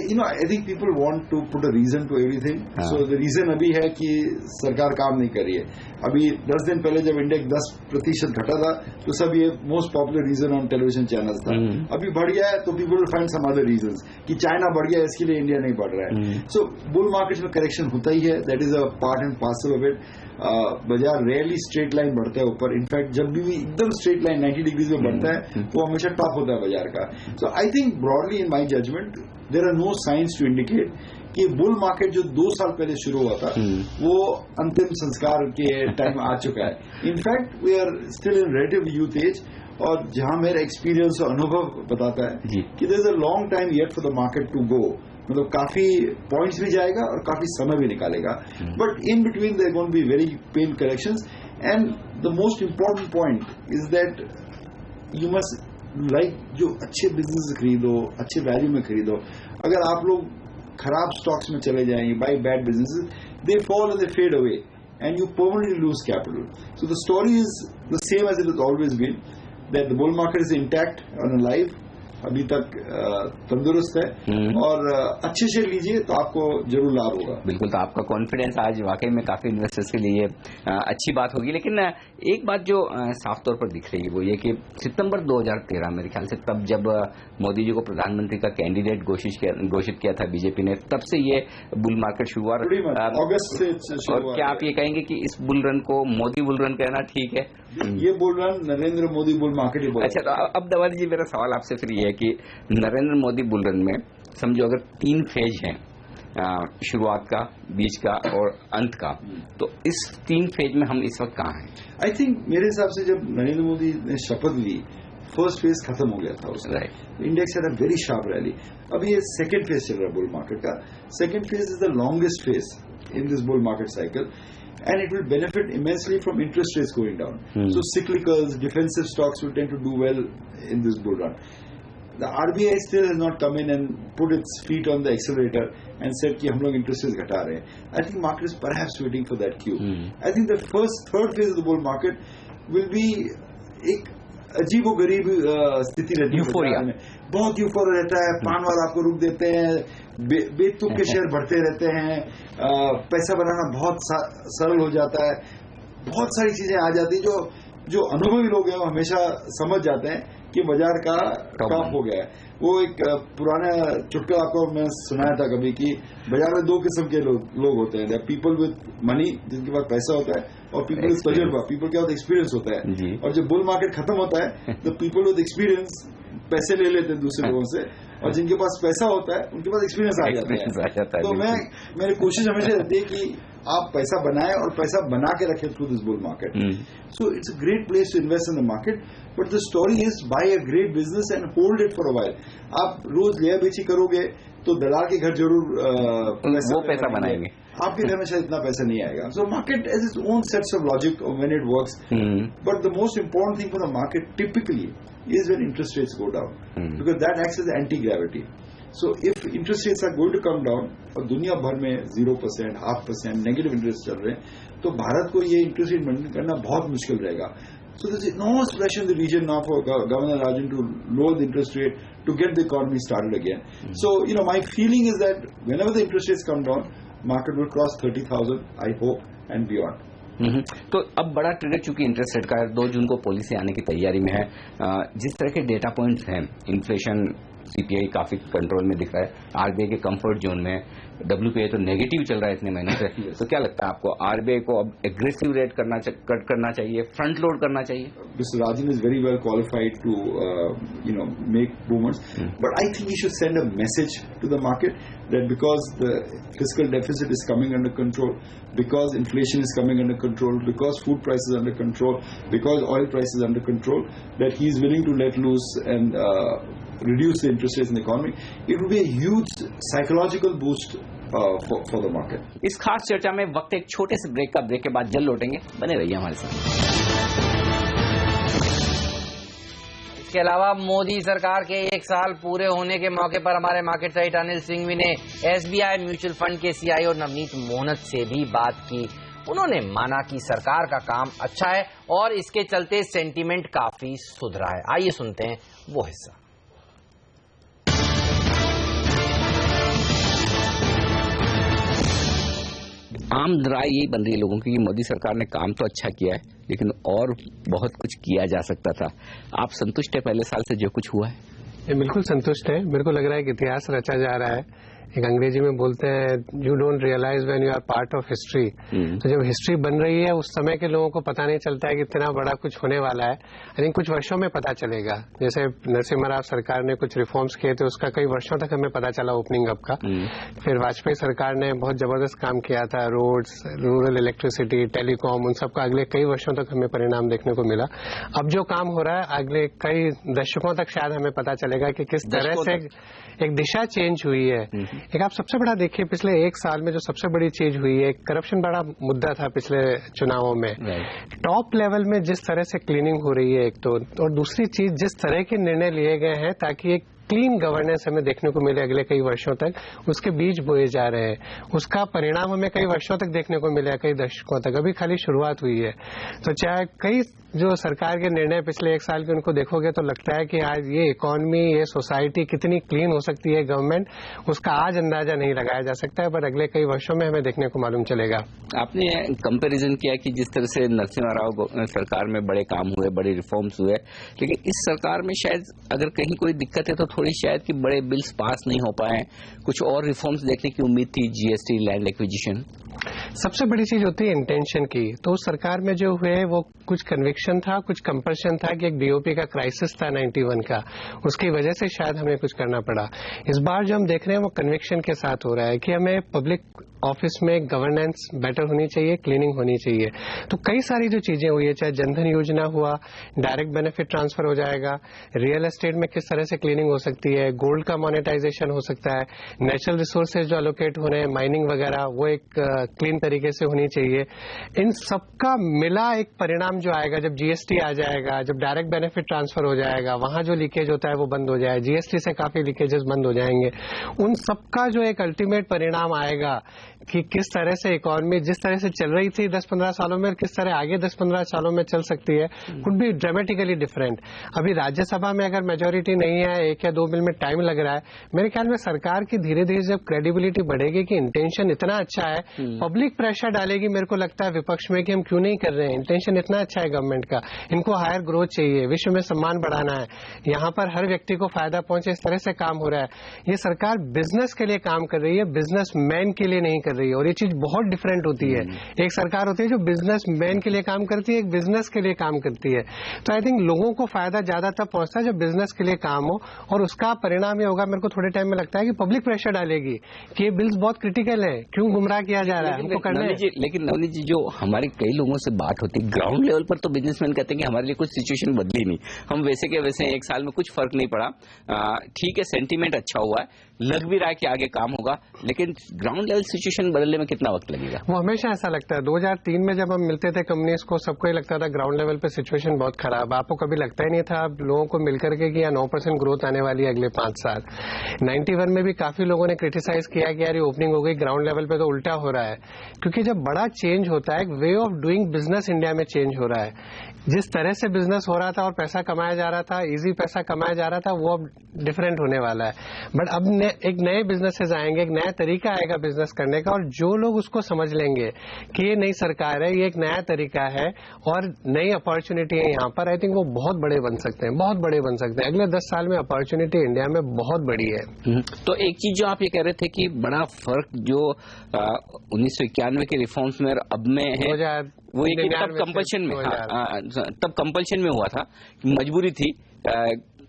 [SPEAKER 8] think people want to put a reason to everything. So the reason अभी है कि सरकार काम नहीं कर रही है। अभी 10 दिन पहले जब इंडेक्स 10% घटा था तो सब ये most popular reason on television channels था। अभी बढ़ गया है तो people will find some other reasons कि चाइना बढ़ गया इसके लिए इंडिया नहीं बढ़ रहा है। सो बुल मार्केट में करेक्शन होता ही है, that is a part and parcel of it. बाजार रेयरली स्ट्रेट लाइन बढ़ता है ऊपर। इनफैक्ट जब भी एकदम स्ट्रेट लाइन 90 डिग्रीज में बढ़ता है वो हमेशा टॉप होता है बाजार का। So I think broadly in my judgement there are no signs to indicate कि बुल मार्केट जो 2 साल पहले शुरू हुआ था वो अंतिम संस्कार के टाइम आ चुका है। In fact we are still in relative youth age, और जहां मेरा एक्सपीरियंस और अनुभव बताता है कि there is a long time yet for the market to go. मतलब काफी पॉइंट्स भी जाएगा और काफी समय भी निकालेगा, but in between there going to be very pain corrections. And the most important point is that you must जो अच्छे बिजनेस खरीदो, अच्छे वैल्यू में खरीदो। अगर आप लोग खराब स्टॉक्स में चले जाएंगे, buy bad businesses, they fall and they fade away and you permanently lose capital. So the story is the same as it is always been, that the bull market is intact and alive, अभी तक तंदुरुस्त है, और अच्छे शेयर लीजिए तो आपको जरूर लाभ होगा।
[SPEAKER 1] बिल्कुल, तो आपका कॉन्फिडेंस आज वाकई में काफी इन्वेस्टर्स के लिए अच्छी बात होगी। लेकिन एक बात जो साफ तौर पर दिख रही है वो ये कि सितंबर 2013 मेरे ख्याल से, तब जब मोदी जी को प्रधानमंत्री का कैंडिडेट घोषित किया था बीजेपी ने, तब से ये बुल मार्केट शुरू हुआ
[SPEAKER 8] अगस्त से।
[SPEAKER 1] और क्या आप ये कहेंगे कि इस बुल रन को मोदी बुल रन कहना ठीक है?
[SPEAKER 8] ये bull run Narendra Modi bull market ही बोल।
[SPEAKER 1] अच्छा, तो अब दवाली जी मेरा सवाल आपसे फिर ये है कि नरेंद्र मोदी बुल रन में समझो अगर 3 फेज हैं, शुरुआत का, बीच का और अंत का, तो इस 3 फेज में हम इस वक्त कहाँ हैं?
[SPEAKER 8] आई थिंक मेरे हिसाब से जब नरेंद्र मोदी ने शपथ ली, फर्स्ट फेज खत्म हो गया था उसका। Index had a very sharp rally. अब ये सेकंड फेज चल रहा है बुल मार्केट का। Second phase is the longest phase in this bull market cycle, and it will benefit immensely from interest rates going down. So cyclicals, defensive stocks will tend to do well in this bull run. The RBI still has not come in and put its feet on the accelerator and said कि हम लोग interest rates घटा रहे हैं. I think market is perhaps waiting for that cue. I think the third phase of the bull market will be एक अजीब व गरीब स्थिति रहती है। यूफोरिया में बहुत यूफोरिया रहता है, पान वाला आपको रुक देते हैं, बेतुक के शेयर बढ़ते रहते हैं, पैसा बनाना बहुत सरल हो जाता है, बहुत सारी चीजें आ जाती है जो अनुभवी लोग हैं वो हमेशा समझ जाते हैं कि बाजार का टॉप हो गया है। वो एक पुराना चुटकुला आपको मैं सुनाया था कभी कि बाजार में 2 किस्म के लोग होते हैं, पीपल विद मनी जिनके पास पैसा होता है, और पीपल विद तजुर्बा, पीपल क्या होता है एक्सपीरियंस होता है। और जब बुल मार्केट खत्म होता है तो पीपल विद एक्सपीरियंस पैसे ले लेते हैं दूसरे लोगों से, और जिनके पास पैसा होता है उनके पास एक्सपीरियंस आ जाता है। तो मेरी कोशिश हमेशा रहती है कि आप पैसा बनाए और पैसा बना के रखें through this bull market. So it's a great place to invest in the market. But the story is buy a great business and hold it for a while. आप रोज लिया बेची करोगे तो दलाल के घर जरूर
[SPEAKER 1] वो पैसा बनाएंगे,
[SPEAKER 8] आपके घर में शायद इतना पैसा नहीं आएगा. So market as its own sets of logic when it works. But the most important thing for the market typically is when interest rates go down, because that acts as anti-gravity. So if interest rates are going to come down और दुनिया भर में 0%, 0.5% नेगेटिव इंटरेस्ट चल रहे हैं, तो भारत को ये इंटरेस्ट रेट मेंटेन करना बहुत मुश्किल रहेगा. So there's enormous pressure in the region now for Governor Rajan to lower the interest rate to get the economy started again. So my feeling is that whenever the interest rates come down, market will cross 30,000, I hope, and beyond.
[SPEAKER 1] तो अब बड़ा ट्रिगर चूंकि इंटरेस्ट रेट का 2 जून को पॉलिसी आने की तैयारी में है, जिस तरह के डेटा पॉइंट्स हैं, इन्फ्लेशन सीपीआई काफी कंट्रोल में दिख रहा है, आरबीआई के कंफर्ट जोन में, डब्ल्यूपीआई तो नेगेटिव चल रहा है इतने महीनों से. तो क्या लगता है आपको, आरबीआई को अब एग्रेसिव रेट कट करना चाहिए, फ्रंट लोड करना चाहिए?
[SPEAKER 8] Mr. Rajan is very well qualified to make movements, but I think he should send a message to the market that because the fiscal deficit is coming under control, because inflation is coming under control, because food prices are under control, because oil prices are under control, that he is willing to let loose and reduce the interest rates in the economy. It will be a huge psychological boost for the market.
[SPEAKER 1] इस खास चर्चा में वक्त एक छोटे से ब्रेक का, ब्रेक के बाद जल्द लौटेंगे, बने रहिए हमारे साथ.
[SPEAKER 3] इसके अलावा मोदी सरकार के 1 साल पूरे होने के मौके पर हमारे मार्केट साइट अनिल सिंघवी ने एसबीआई म्यूचुअल फंड के सीईओ नवनीत मोहनत से भी बात की. उन्होंने माना कि सरकार का काम अच्छा है और इसके चलते सेंटीमेंट काफी सुधरा है. आइए सुनते हैं वो हिस्सा.
[SPEAKER 1] आम राय यही बन रही है लोगों की कि मोदी सरकार ने काम तो अच्छा किया है, लेकिन और बहुत कुछ किया जा सकता था. आप संतुष्ट है पहले साल से जो कुछ हुआ है?
[SPEAKER 9] बिल्कुल संतुष्ट है. मेरे को लग रहा है कि इतिहास रचा जा रहा है. एक अंग्रेजी में बोलते हैं you don't realise when you are part of history. तो जब हिस्ट्री बन रही है उस समय के लोगों को पता नहीं चलता है कि इतना बड़ा कुछ होने वाला है. आई थिंक कुछ वर्षों में पता चलेगा. जैसे नरसिम्हा राव सरकार ने कुछ रिफॉर्म्स किए थे, उसका कई वर्षों तक हमें पता चला ओपनिंग अप का. फिर वाजपेयी सरकार ने बहुत जबरदस्त काम किया था, रोड्स, रूरल इलेक्ट्रिसिटी, टेलीकॉम, उन सब का अगले कई वर्षों तक हमें परिणाम देखने को मिला. अब जो काम हो रहा है अगले कई दशकों तक शायद हमें पता चलेगा कि किस तरह से एक दिशा चेंज हुई है. एक आप सबसे बड़ा देखिए, पिछले 1 साल में जो सबसे बड़ी चीज हुई है, करप्शन बड़ा मुद्दा था पिछले चुनावों में. टॉप लेवल में जिस तरह से क्लीनिंग हो रही है एक तो, और दूसरी चीज जिस तरह के निर्णय लिए गए हैं ताकि एक क्लीन गवर्नेंस हमें देखने को मिले अगले कई वर्षों तक, उसके बीज बोए जा रहे हैं. उसका परिणाम हमें कई वर्षों तक देखने को मिला, कई दशकों तक. अभी खाली शुरुआत हुई है. तो चाहे कई जो सरकार के निर्णय पिछले 1 साल के उनको देखोगे तो लगता है कि आज ये इकोनॉमी, ये सोसाइटी कितनी क्लीन हो सकती है गवर्नमेंट, उसका आज अंदाजा नहीं लगाया जा सकता है, पर अगले कई वर्षों में हमें देखने को मालूम चलेगा.
[SPEAKER 1] आपने कंपैरिजन किया कि जिस तरह से नरसिम्हा राव सरकार में बड़े काम हुए, बड़े रिफॉर्म्स हुए, लेकिन इस सरकार में शायद अगर कहीं कोई दिक्कत है तो थोड़ी शायद कि बड़े बिल्स पास नहीं हो पाए. कुछ और रिफॉर्म्स देखने की उम्मीद थी, जीएसटी, लैंड एक्विजिशन.
[SPEAKER 9] सबसे बड़ी चीज होती है इंटेंशन की. तो उस सरकार में जो हुए वो कुछ कन्विक्शन था, कुछ कंपल्शन था कि एक बीओपी का क्राइसिस था 91 का, उसकी वजह से शायद हमें कुछ करना पड़ा. इस बार जो हम देख रहे हैं वो कन्विक्शन के साथ हो रहा है कि हमें पब्लिक ऑफिस में गवर्नेंस बेटर होनी चाहिए, क्लीनिंग होनी चाहिए. तो कई सारी जो चीजें हुई है, चाहे जनधन योजना हुआ, डायरेक्ट बेनिफिट ट्रांसफर हो जाएगा, रियल एस्टेट में किस तरह से क्लीनिंग हो सकती है, गोल्ड का मोनेटाइजेशन हो सकता है, नेचुरल रिसोर्सेज जो एलोकेट हो रहे हैं, माइनिंग वगैरह, वो एक क्लीन तरीके से होनी चाहिए. इन सबका मिला एक परिणाम जो आएगा जब जीएसटी आ जाएगा, जब डायरेक्ट बेनिफिट ट्रांसफर हो जाएगा, वहां जो लीकेज होता है वो बंद हो जाए, जीएसटी से काफी लीकेजेस बंद हो जाएंगे. उन सबका जो एक अल्टीमेट परिणाम आएगा कि किस तरह से इकोनॉमी जिस तरह से चल रही थी 10-15 सालों में, किस तरह आगे 10-15 सालों में चल सकती है, कुड बी ड्रामेटिकली डिफरेंट. अभी राज्यसभा में अगर मेजोरिटी नहीं है, 1 या 2 बिल में टाइम लग रहा है. मेरे ख्याल में सरकार की धीरे धीरे जब क्रेडिबिलिटी बढ़ेगी कि इंटेंशन इतना अच्छा है, पब्लिक प्रेशर डालेगी मेरे को लगता है विपक्ष में कि हम क्यों नहीं कर रहे हैं, इंटेंशन इतना अच्छा है गवर्नमेंट का, इनको हायर ग्रोथ चाहिए, विश्व में सम्मान बढ़ाना है, यहाँ पर हर व्यक्ति को फायदा पहुंचे, इस तरह से काम हो रहा है. ये सरकार बिजनेस के लिए काम कर रही है, बिजनेस मैन के लिए नहीं कर रही है. और ये चीज बहुत डिफरेंट होती है. एक सरकार होती है जो बिजनेस मैन के लिए काम करती है, एक बिजनेस के लिए काम करती है. तो आई थिंक लोगों को फायदा ज्यादा तब पहुंचता है जब बिजनेस के लिए काम हो, और उसका परिणाम ये होगा, मेरे को थोड़े टाइम में लगता है कि पब्लिक प्रेशर डालेगी कि ये बिल्स बहुत क्रिटिकल है, क्यों गुमराह किया जा रहा है, हमको करना है।
[SPEAKER 1] लेकिन नवनीत जी, जो हमारे कई लोगों से बात होती है ग्राउंड लेवल पर, तो बिजनेसमैन कहते हैं कि हमारे लिए कुछ सिचुएशन बदली नहीं, हम वैसे के वैसे एक साल में कुछ फर्क नहीं पड़ा। ठीक है, सेंटीमेंट अच्छा हुआ है, लग भी रहा है कि आगे काम होगा, लेकिन ग्राउंड लेवल सिचुएशन बदलने में कितना वक्त लगेगा?
[SPEAKER 9] वो हमेशा ऐसा लगता है। 2003 में जब हम मिलते थे कंपनीज को, सबको ही लगता था ग्राउंड लेवल पे सिचुएशन बहुत खराब। आपको कभी लगता ही नहीं था आप लोगों को मिलकर के कि 9% ग्रोथ आने वाली है अगले 5 साल। 91 में भी काफी लोगों ने क्रिटिसाइज किया कि यार ये ओपनिंग हो गई, ग्राउंड लेवल पे तो उल्टा हो रहा है। क्योंकि जब बड़ा चेंज होता है, way of doing business India में चेंज हो रहा है। जिस तरह से बिजनेस हो रहा था और पैसा कमाया जा रहा था, इजी पैसा कमाया जा रहा था, वो अब डिफरेंट होने वाला है। बट अब एक नए बिजनेसेस आएंगे, एक नया तरीका आएगा बिजनेस करने का, और जो लोग उसको समझ लेंगे कि ये नई सरकार है, ये एक नया तरीका है और नई अपॉर्चुनिटी है यहाँ पर, आई थिंक वो बहुत बड़े बन सकते हैं, बहुत बड़े बन सकते हैं। अगले 10 साल में अपॉर्चुनिटी इंडिया में बहुत बड़ी है।
[SPEAKER 1] तो एक चीज जो आप ये कह रहे थे कि बड़ा फर्क जो 1991 के रिफॉर्म्स में अब में है, वो ये कि तब कंपल्शन में, तब कंपल्शन में हुआ था, मजबूरी थी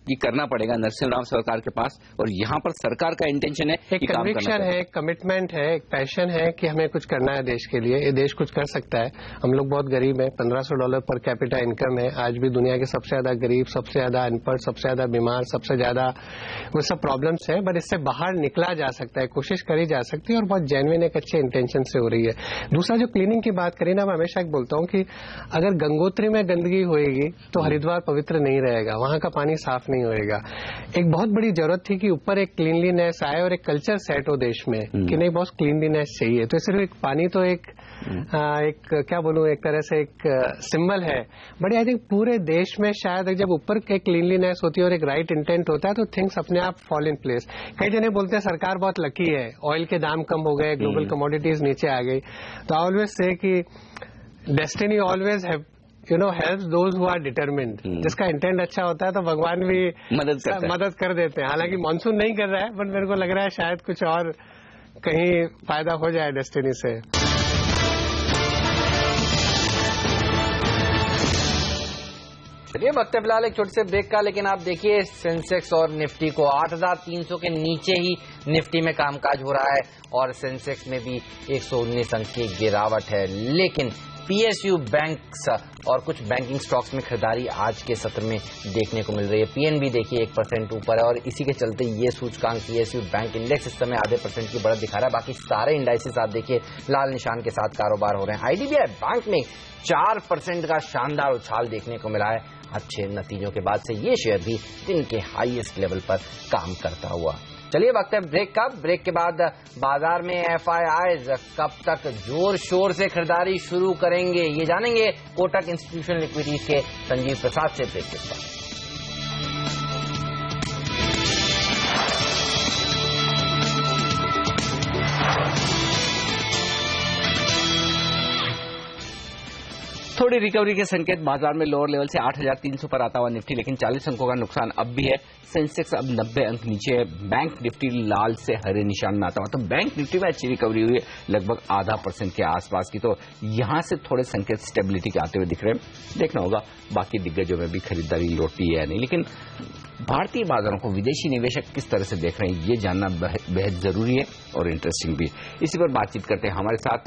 [SPEAKER 1] कि करना पड़ेगा नरसिम्हा राव सरकार के पास, और यहाँ पर सरकार का इंटेंशन है,
[SPEAKER 9] एक कन्विक्शन है, एक कमिटमेंट है, एक पैशन है कि हमें कुछ करना है देश के लिए, ये देश कुछ कर सकता है। हम लोग बहुत गरीब हैं, $1500 पर कैपिटा इनकम है, आज भी दुनिया के सबसे ज्यादा गरीब, सबसे ज्यादा अनपढ़, सबसे ज्यादा बीमार, सबसे ज्यादा वो सब प्रॉब्लम्स हैं, बट इससे बाहर निकला जा सकता है, कोशिश करी जा सकती है, और बहुत जेन्युइन एक अच्छे इंटेंशन से हो रही है। दूसरा, जो क्लीनिंग की बात करी ना, मैं हमेशा बोलता हूँ कि अगर गंगोत्री में गंदगी होएगी तो हरिद्वार पवित्र नहीं रहेगा, वहां का पानी साफ नहीं होएगा। एक बहुत बड़ी जरूरत थी कि ऊपर एक क्लीनलीनेस आए और एक कल्चर सेट हो देश में कि नहीं बॉस, क्लीनलीनेस चाहिए। तो सिर्फ एक पानी तो एक क्या बोलूं, एक तरह से एक सिंबल है, बट आई थिंक पूरे देश में शायद जब ऊपर के क्लीनलीनेस होती है और एक राइट इंटेंट होता है तो थिंग्स अपने आप फॉल इन प्लेस। कई जने बोलते हैं सरकार बहुत लकी है, ऑयल के दाम कम हो गए, ग्लोबल कमोडिटीज नीचे आ गई, तो आई ऑलवेज से कि destiny always helps those who are determined। जिसका इंटेंट अच्छा होता है तो भगवान भी मदद कर देते हैं। हालांकि मानसून नहीं कर रहा है, बट मेरे को लग रहा है शायद कुछ और कहीं फायदा हो जाए डेस्टिनी से।
[SPEAKER 3] चलिए, वक्त है फिलहाल एक छोटे से ब्रेक का, लेकिन आप देखिए सेंसेक्स और निफ्टी को 8300 के नीचे ही निफ्टी में कामकाज हो रहा है, और सेंसेक्स में भी 119 अंक की गिरावट है। लेकिन पीएसयू बैंक्स और कुछ बैंकिंग स्टॉक्स में खरीदारी आज के सत्र में देखने को मिल रही है। पीएनबी देखिए 1% ऊपर है, और इसी के चलते ये सूचकांक पीएसयू बैंक इंडेक्स इस समय आधे % की बढ़त दिखा रहा है। बाकी सारे इंडाइसेस आप देखिए लाल निशान के साथ कारोबार हो रहे हैं। आईडीबीआई बैंक में 4% का शानदार उछाल देखने को मिला है अच्छे नतीजों के बाद से। ये शेयर भी दिन के हाईएस्ट लेवल पर काम करता हुआ। चलिए, वक्त है ब्रेक का। ब्रेक के बाद बाजार में एफआईआईज कब तक जोर शोर से खरीदारी शुरू करेंगे, ये जानेंगे कोटक इंस्टीट्यूशनल इक्विटीज के संजीव प्रसाद से ब्रेक के बाद।
[SPEAKER 1] थोड़ी रिकवरी के संकेत बाजार में, लोअर लेवल से 8300 पर आता हुआ निफ्टी, लेकिन 40 अंकों का नुकसान अब भी है। सेंसेक्स अब 90 अंक नीचे है। बैंक निफ्टी लाल से हरे निशान में आता हुआ, तो बैंक निफ्टी में अच्छी रिकवरी हुई है, लगभग 0.5% के आसपास की, तो यहां से थोड़े संकेत स्टेबिलिटी के आते हुए दिख रहे हैं। देखना होगा बाकी दिग्गजों में भी खरीदारी लौटी है या नहीं, लेकिन भारतीय बाजारों को विदेशी निवेशक किस तरह से देख रहे हैं ये जानना बेहद जरूरी है और इंटरेस्टिंग भी। इसी पर बातचीत करते हैं। हमारे साथ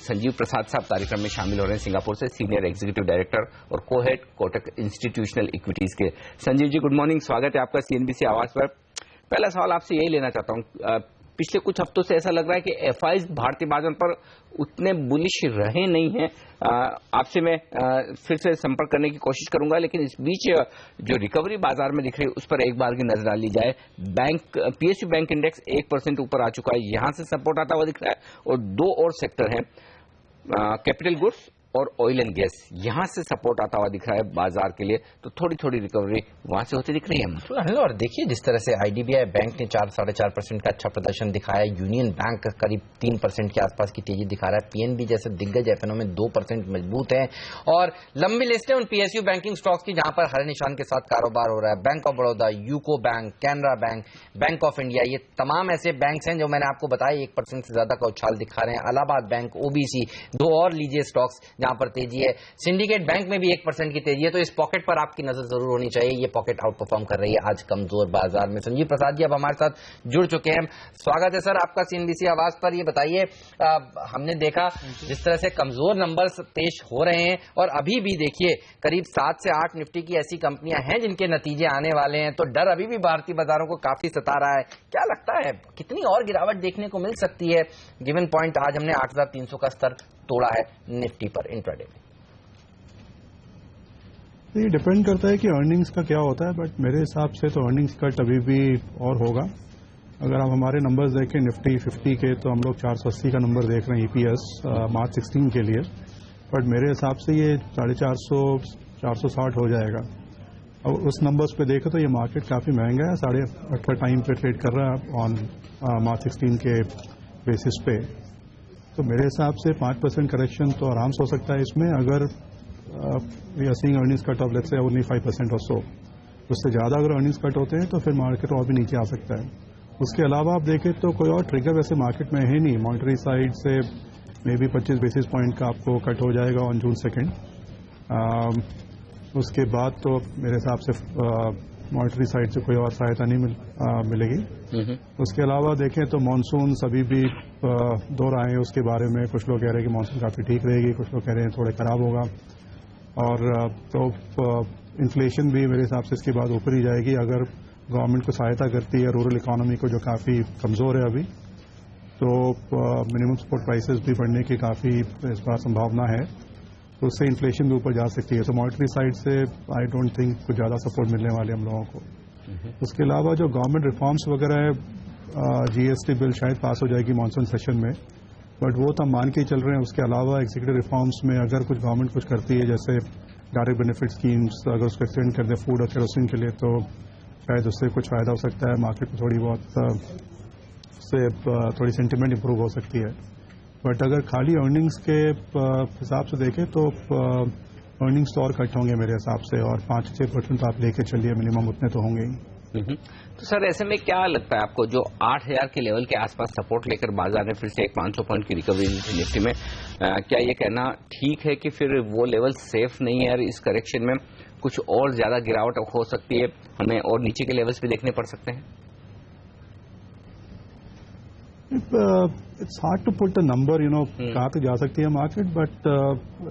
[SPEAKER 1] संजीव प्रसाद साहब कार्यक्रम में शामिल हो रहे हैं, सिंगापुर से सीनियर एग्जीक्यूटिव डायरेक्टर और को हेड कोटक इंस्टीट्यूशनल इक्विटीज के। संजीव जी, गुड मॉर्निंग, स्वागत है आपका सीएनबीसी आवाज पर। पहला सवाल आपसे यही लेना चाहता हूं, पिछले कुछ हफ्तों से ऐसा लग रहा है कि एफआईज भारतीय बाजार पर उतने बुलिश रहे नहीं हैं। आपसे मैं फिर से संपर्क करने की कोशिश करूंगा, लेकिन इस बीच जो रिकवरी बाजार में दिख रही है उस पर एक बार की नजर डाल ली जाए। बैंक पीएसयू बैंक इंडेक्स 1% ऊपर आ चुका है, यहां से सपोर्ट आता हुआ दिख रहा है, और दो और सेक्टर हैं, कैपिटल गुड्स और ऑयल एंड गैस, यहां से सपोर्ट आता हुआ दिख रहा है बाजार के लिए, तो थोड़ी थोड़ी रिकवरी वहां से होती दिख रही है।
[SPEAKER 3] और देखिए जिस तरह से आईडीबीआई बैंक ने 4-4.5% का अच्छा प्रदर्शन दिखाया, यूनियन बैंक करीब 3% के आसपास की तेजी दिखा रहा है, पीएनबी जैसे दिग्गज एफएनओ में 2% मजबूत है, और लंबी लिस्ट है उन पीएसयू बैंकिंग स्टॉक्स की जहां पर हरे निशान के साथ कारोबार हो रहा है। Bank of Baroda, UCO bank, Canara bank, bank of India, ये तमाम ऐसे बैंक हैं जो मैंने आपको बताया 1% से ज्यादा का उछाल दिखा रहे हैं। इलाहाबाद बैंक, ओबीसी, दो और लीजिए स्टॉक्स जहां पर तेजी है। सिंडिकेट बैंक में भी 1% की तेजी है, तो इस पॉकेट पर आपकी नजर जरूर होनी चाहिए। ये पॉकेट आउट परफॉर्म कर रही है आज कमजोर बाजार में। संजीव प्रसाद जी अब हमारे साथ जुड़ चुके हैं, स्वागत है सर आपका CNBC आवाज पर। ये बताइए, हमने देखा जिस तरह से कमजोर नंबर्स पेश हो रहे हैं और अभी भी देखिए करीब 7 से 8 निफ्टी की ऐसी कंपनियां हैं जिनके नतीजे आने वाले हैं, तो डर अभी भी भारतीय बाजारों को काफी सता रहा है। क्या लगता है कितनी और गिरावट देखने को मिल सकती है, गिवन पॉइंट आज हमने 8,300 का स्तर तोड़ा है निफ्टी पर इंट्राडे में?
[SPEAKER 10] ये डिपेंड करता है कि अर्निंग्स का क्या होता है, बट मेरे हिसाब से तो अर्निंग्स कट अभी भी और होगा। अगर आप हमारे नंबर्स देखें निफ्टी 50 के, तो हम लोग 480 का नंबर देख रहे हैं EPS मार्च 16 के लिए, बट मेरे हिसाब से ये 450 460 हो जाएगा। और उस नंबर्स पे देखें तो ये मार्केट काफ़ी महंगा है, 8.5 का टाइम पे ट्रेड कर रहा है ऑन मार्च 16 के बेसिस पे। तो मेरे हिसाब से 5% करेक्शन तो आराम से हो सकता है इसमें, अगर we are seeing earnings cut of let's say only 5% और सो। उससे ज़्यादा अगर अर्निंग्स कट होते हैं तो फिर मार्केट और भी नीचे आ सकता है। उसके अलावा आप देखें तो कोई और ट्रिगर वैसे मार्केट में है नहीं। मॉनेटरी साइड से मे बी 25 बेसिस पॉइंट का आपको कट हो जाएगा ऑन जून 2। उसके बाद तो मेरे हिसाब से मॉनेटरी साइड से कोई और सहायता नहीं मिलेगी। उसके अलावा देखें तो मानसून अभी भी दो राय है उसके बारे में। कुछ लोग कह रहे हैं कि मानसून काफ़ी ठीक रहेगी, कुछ लोग कह रहे हैं थोड़े खराब होगा। और तो इन्फ्लेशन भी मेरे हिसाब से इसके बाद ऊपर ही जाएगी अगर गवर्नमेंट को सहायता करती है रूरल इकोनॉमी को, जो काफ़ी कमज़ोर है अभी। तो मिनिमम सपोर्ट प्राइसेस भी बढ़ने की काफ़ी इस बार संभावना है, तो उससे इन्फ्लेशन भी ऊपर जा सकती है। तो मॉनेटरी साइड से आई डोंट थिंक कुछ ज़्यादा सपोर्ट मिलने वाले हम लोगों को। उसके अलावा जो गवर्नमेंट रिफॉर्म्स वगैरह है, GST बिल शायद पास हो जाएगी मानसून सेशन में, बट वो तो हम मान के चल रहे हैं। उसके अलावा एग्जीक्यूटिव रिफॉर्म्स में अगर कुछ गवर्नमेंट कुछ करती है, जैसे डायरेक्ट बेनिफिट स्कीम्स अगर उसको एक्सटेंड कर दे फूड और केरोसिन के लिए, तो शायद उससे कुछ फ़ायदा हो सकता है। मार्केट को थोड़ी बहुत उससे थोड़ी सेंटिमेंट इंप्रूव हो सकती है। बट अगर खाली अर्निंग्स के हिसाब से देखें तो अर्निंग्स तो और कट होंगे मेरे हिसाब से, और 5-6% आप लेके चलिए मिनिमम, उतने तो होंगे ही।
[SPEAKER 1] तो सर ऐसे में क्या लगता है आपको, जो 8,000 के लेवल के आसपास सपोर्ट लेकर बाजार ने फिर से एक 500 पॉइंट की रिकवरी निफ्टी में, क्या ये कहना ठीक है कि फिर वो लेवल सेफ नहीं है और इस करेक्शन में कुछ और ज्यादा गिरावट हो सकती है, हमें और नीचे के लेवल्स भी देखने पड़ सकते हैं?
[SPEAKER 10] It's hard to put a number, कहाँ तक जा सकती है मार्केट, बट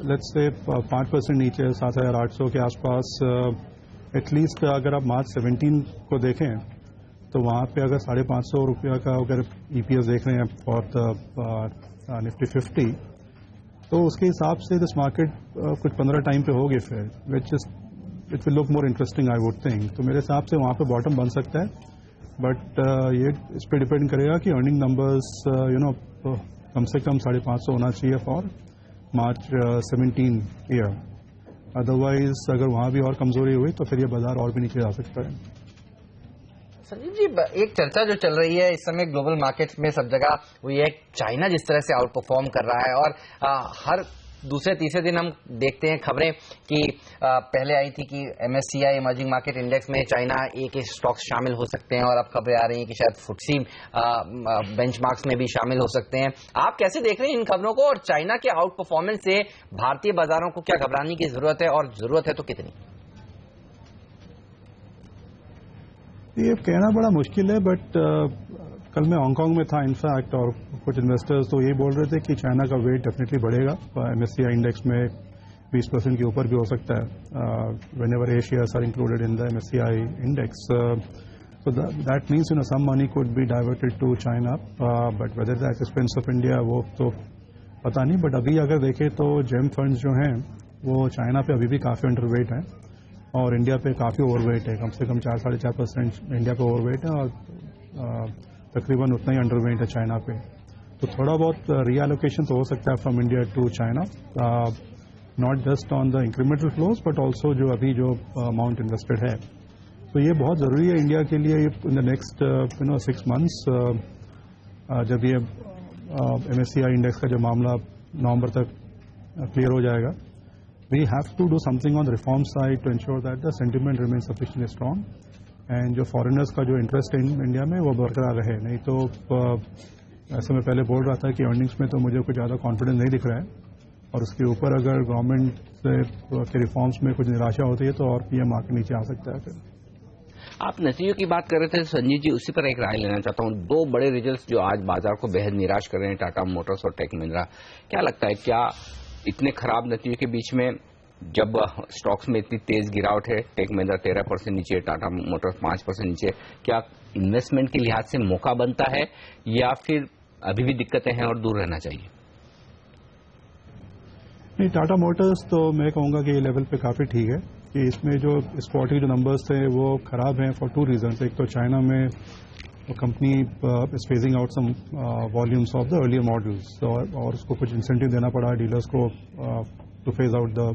[SPEAKER 10] लेट्स से 5% नीचे 7,800 के आसपास एटलीस्ट। अगर आप मार्च 17 को देखें तो वहाँ पे अगर 550 रुपया का अगर EPS देख रहे हैं फॉर निफ्टी 50, तो उसके हिसाब से दिस मार्केट कुछ 15 टाइम पे होगी फिर, which is it will look more interesting I would think. तो मेरे हिसाब से वहाँ पे बॉटम बन सकता है, बट ये इस पर डिपेंड करेगा कि अर्निंग नंबर्स कम से कम 550 होना चाहिए फॉर मार्च 17 ईयर। अदरवाइज अगर वहाँ भी और कमजोरी हुई तो फिर ये बाजार और भी नीचे जा सकता है।
[SPEAKER 3] संजीव जी, एक चर्चा जो चल रही है इस समय ग्लोबल मार्केट्स में सब जगह, वो ये चाइना जिस तरह से आउट परफॉर्म कर रहा है, और हर दूसरे तीसरे दिन हम देखते हैं खबरें कि पहले आई थी कि MSCI इमर्जिंग मार्केट इंडेक्स में चाइना के स्टॉक्स शामिल हो सकते हैं, और अब खबरें आ रही हैं कि शायद FTSE बेंचमार्क्स में भी शामिल हो सकते हैं। आप कैसे देख रहे हैं इन खबरों को, और चाइना के आउट परफॉर्मेंस से भारतीय बाजारों को क्या घबराने की जरूरत है, और जरूरत है तो कितनी?
[SPEAKER 10] ये कहना बड़ा मुश्किल है, बट कल मैं हांगकांग में था इनफैक्ट, और कुछ इन्वेस्टर्स तो यही बोल रहे थे कि चाइना का वेट डेफिनेटली बढ़ेगा MSCI इंडेक्स में, 20% के ऊपर भी हो सकता है व्हेनेवर एशियाज are included in the MSCI index. So that means some money could be diverted to China, but whether that expense of India वो तो पता नहीं। बट अभी अगर देखें तो जेम फंड्स जो हैं वो चाइना पे अभी भी काफ़ी अंडरवेट हैं, और इंडिया पे काफ़ी ओवरवेट है, कम से कम 4-4.5% इंडिया पे ओवरवेट है, और तकरीबन उतना ही अंडरवेट है चाइना पे। तो थोड़ा बहुत रीएलोकेशन तो हो सकता है from India to China, not just on the incremental flows but also जो अभी जो अमाउंट इन्वेस्टेड है। तो ये बहुत ज़रूरी है इंडिया के लिए इन द नेक्स्ट 6 मंथ्स, जब ये MSCI इंडेक्स का जो मामला नवंबर तक क्लियर हो जाएगा। We have to do something on the reform side to ensure that the sentiment remain sufficiently strong, and जो फॉरेनर्स का जो इंटरेस्ट है इंडिया में वो बरकरार रहे। नहीं तो ऐसे मैं पहले बोल रहा था कि अर्निंग्स में तो मुझे कुछ ज़्यादा कॉन्फिडेंस नहीं दिख रहा है, और उसके ऊपर अगर गवर्नमेंट के रिफॉर्म्स में कुछ निराशा होती है तो और भी ये मार्केट नीचे आ सकता है। फिर
[SPEAKER 1] आप नतीजों की बात कर रहे थे संजीव जी, उसी पर एक राय लेना चाहता हूं। दो बड़े रिजल्ट्स जो आज बाजार को बेहद निराश कर रहे हैं, टाटा मोटर्स और टेक महिंद्रा, क्या लगता है क्या इतने खराब नतीजों के बीच में जब स्टॉक्स में इतनी तेज गिरावट है, टेक महिंद्रा 13% नीचे, टाटा मोटर्स 5% नीचे, क्या इन्वेस्टमेंट के लिहाज से मौका बनता है या फिर अभी भी दिक्कतें हैं और दूर रहना चाहिए?
[SPEAKER 10] नहीं, टाटा मोटर्स तो मैं कहूंगा कि ये लेवल पे काफी ठीक है कि इसमें जो इस क्वार्टर के जो नंबर्स थे वो खराब हैं फॉर 2 रीजंस। एक तो चाइना में company is phasing out some volumes of the earlier models और उसको कुछ इंसेंटिव देना पड़ा डीलर्स को to phase out the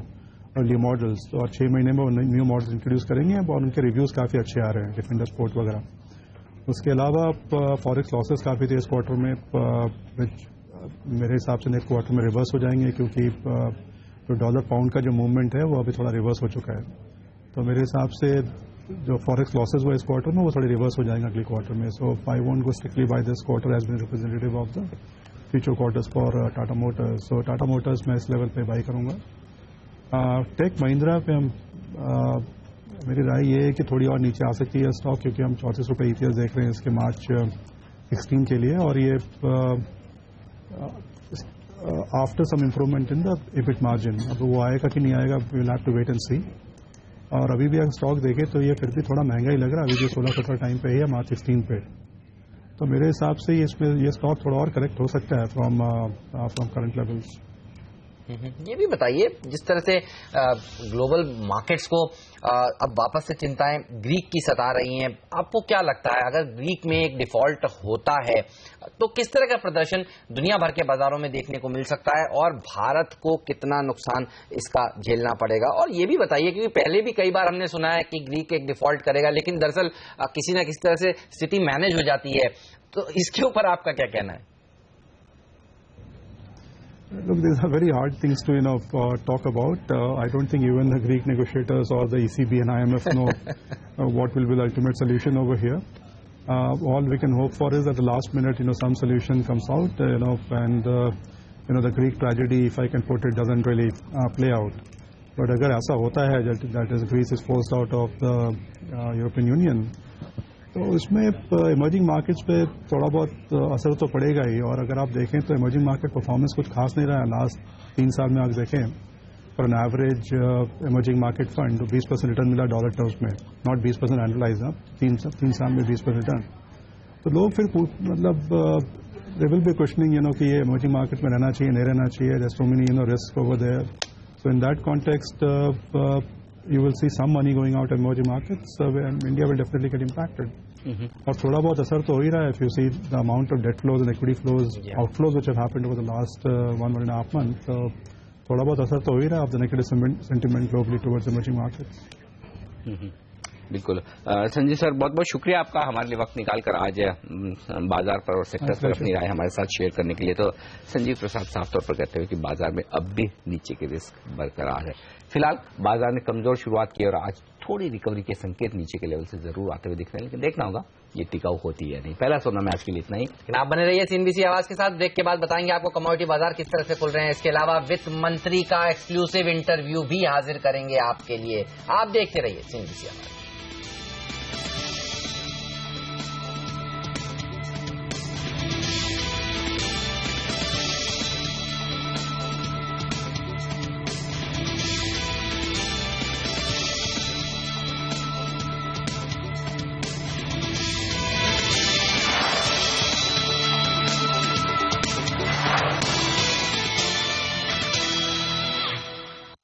[SPEAKER 10] earlier models, और 6 महीने में वो न्यू मॉडल्स इंट्रोड्यूस करेंगे और उनके रिव्यूज काफी अच्छे आ रहे हैं, डिफेंडर स्पोर्ट वगैरह। उसके अलावा फॉरेक्स लॉसेस काफी थे इस क्वार्टर में, मेरे हिसाब से नेक्स्ट क्वार्टर में रिवर्स हो जाएंगे क्योंकि जो डॉलर पाउंड का जो मूवमेंट है वो अभी थोड़ा रिवर्स हो चुका है। तो मेरे हिसाब से जो फॉरेक्स लॉसेस हुए इस क्वार्टर में वो थोड़े रिवर्स हो जाएंगे अगले क्वार्टर में। So I won't go strictly by this quarter as been representative of the future quarters for Tata motors. So Tata motors मैं इस लेवल पे बाई करूंगा। टेक महिंद्रा पे हम मेरी राय ये है कि थोड़ी और नीचे आ सकती है स्टॉक, क्योंकि हम 34 रुपये EPS देख रहे हैं इसके मार्च 16 के लिए, और ये after some improvement in the EBIT margin. अब वो आएगा कि नहीं आएगा, we will have to wait and see. और अभी भी अगर स्टॉक देखें तो ये फिर भी थोड़ा महंगा ही लग रहा है, अभी भी 16-17 टाइम पे है या मार्च 16 पे। तो मेरे हिसाब से ये स्टॉक थोड़ा और करेक्ट हो सकता है फ्रॉम करंट लेवल्स।
[SPEAKER 3] ये भी बताइए, जिस तरह से ग्लोबल मार्केट्स को अब वापस से चिंताएं ग्रीक की सता रही हैं, आपको क्या लगता है अगर ग्रीक में एक डिफॉल्ट होता है तो किस तरह का प्रदर्शन दुनिया भर के बाजारों में देखने को मिल सकता है और भारत को कितना नुकसान इसका झेलना पड़ेगा? और ये भी बताइए, क्योंकि पहले भी कई बार हमने सुना है कि ग्रीक एक डिफॉल्ट करेगा, लेकिन दरअसल किसी न किसी तरह से स्थिति मैनेज हो जाती है, तो इसके ऊपर आपका क्या कहना है?
[SPEAKER 10] Look, these are very hard things to talk about. I don't think even the Greek negotiators or the ECB and IMF know what will be the ultimate solution over here. All we can hope for is at the last minute, some solution comes out, and the Greek tragedy, if I can put it, doesn't really play out. But अगर ऐसा होता है that is Greece is forced out of the European Union, तो इसमें इमर्जिंग मार्केट्स पे थोड़ा बहुत असर तो पड़ेगा ही। और अगर आप देखें तो इमर्जिंग मार्केट परफॉर्मेंस कुछ खास नहीं रहा है लास्ट 3 साल में। आप देखें for an average emerging market fund 20% return मिला डॉलर टर्म्स में, नॉट 20% एनुअलाइज, 3 साल में 20% रिटर्न। तो लोग फिर मतलब दे विल बी क्वेश्चनिंग कि ये इमर्जिंग मार्केट में रहना चाहिए, नहीं रहना चाहिए, there so many risk over there. So in that context you will see some money going out in emerging markets, and India will definitely get impacted. और थोड़ा बहुत असर तो हो ही रहा है। If you see the amount of debt flows and equity flows, outflows which have happened over the last 1.5 months, थोड़ा बहुत असर तो हो ही रहा है of the negative sentiment globally towards emerging markets.
[SPEAKER 1] बिल्कुल। संजय सर, बहुत बहुत शुक्रिया आपका हमारे लिए वक्त निकालकर आज बाजार पर और सेक्टर पर अपनी राय हमारे साथ शेयर करने के लिए। तो संजीव प्रसाद साफ तौर पर कहते हुए कि बाजार में अब भी नीचे के रिस्क बरकरार है। फिलहाल बाजार ने कमजोर शुरुआत की और आज थोड़ी रिकवरी के संकेत नीचे के लेवल से जरूर आते हुए दिख रहे हैं, लेकिन देखना होगा ये टिकाऊ होती है नहीं। पहला सोना मैच के लिए इतना ही,
[SPEAKER 3] लेकिन आप बने रहिए CNBC आवाज के साथ। ब्रेक के बाद बताएंगे आपको कमोडिटी बाजार किस तरह से खुल रहे हैं। इसके अलावा वित्त मंत्री का एक्सक्लूसिव इंटरव्यू भी हाजिर करेंगे आपके लिए। आप देखते रहिए CNBC आवाज।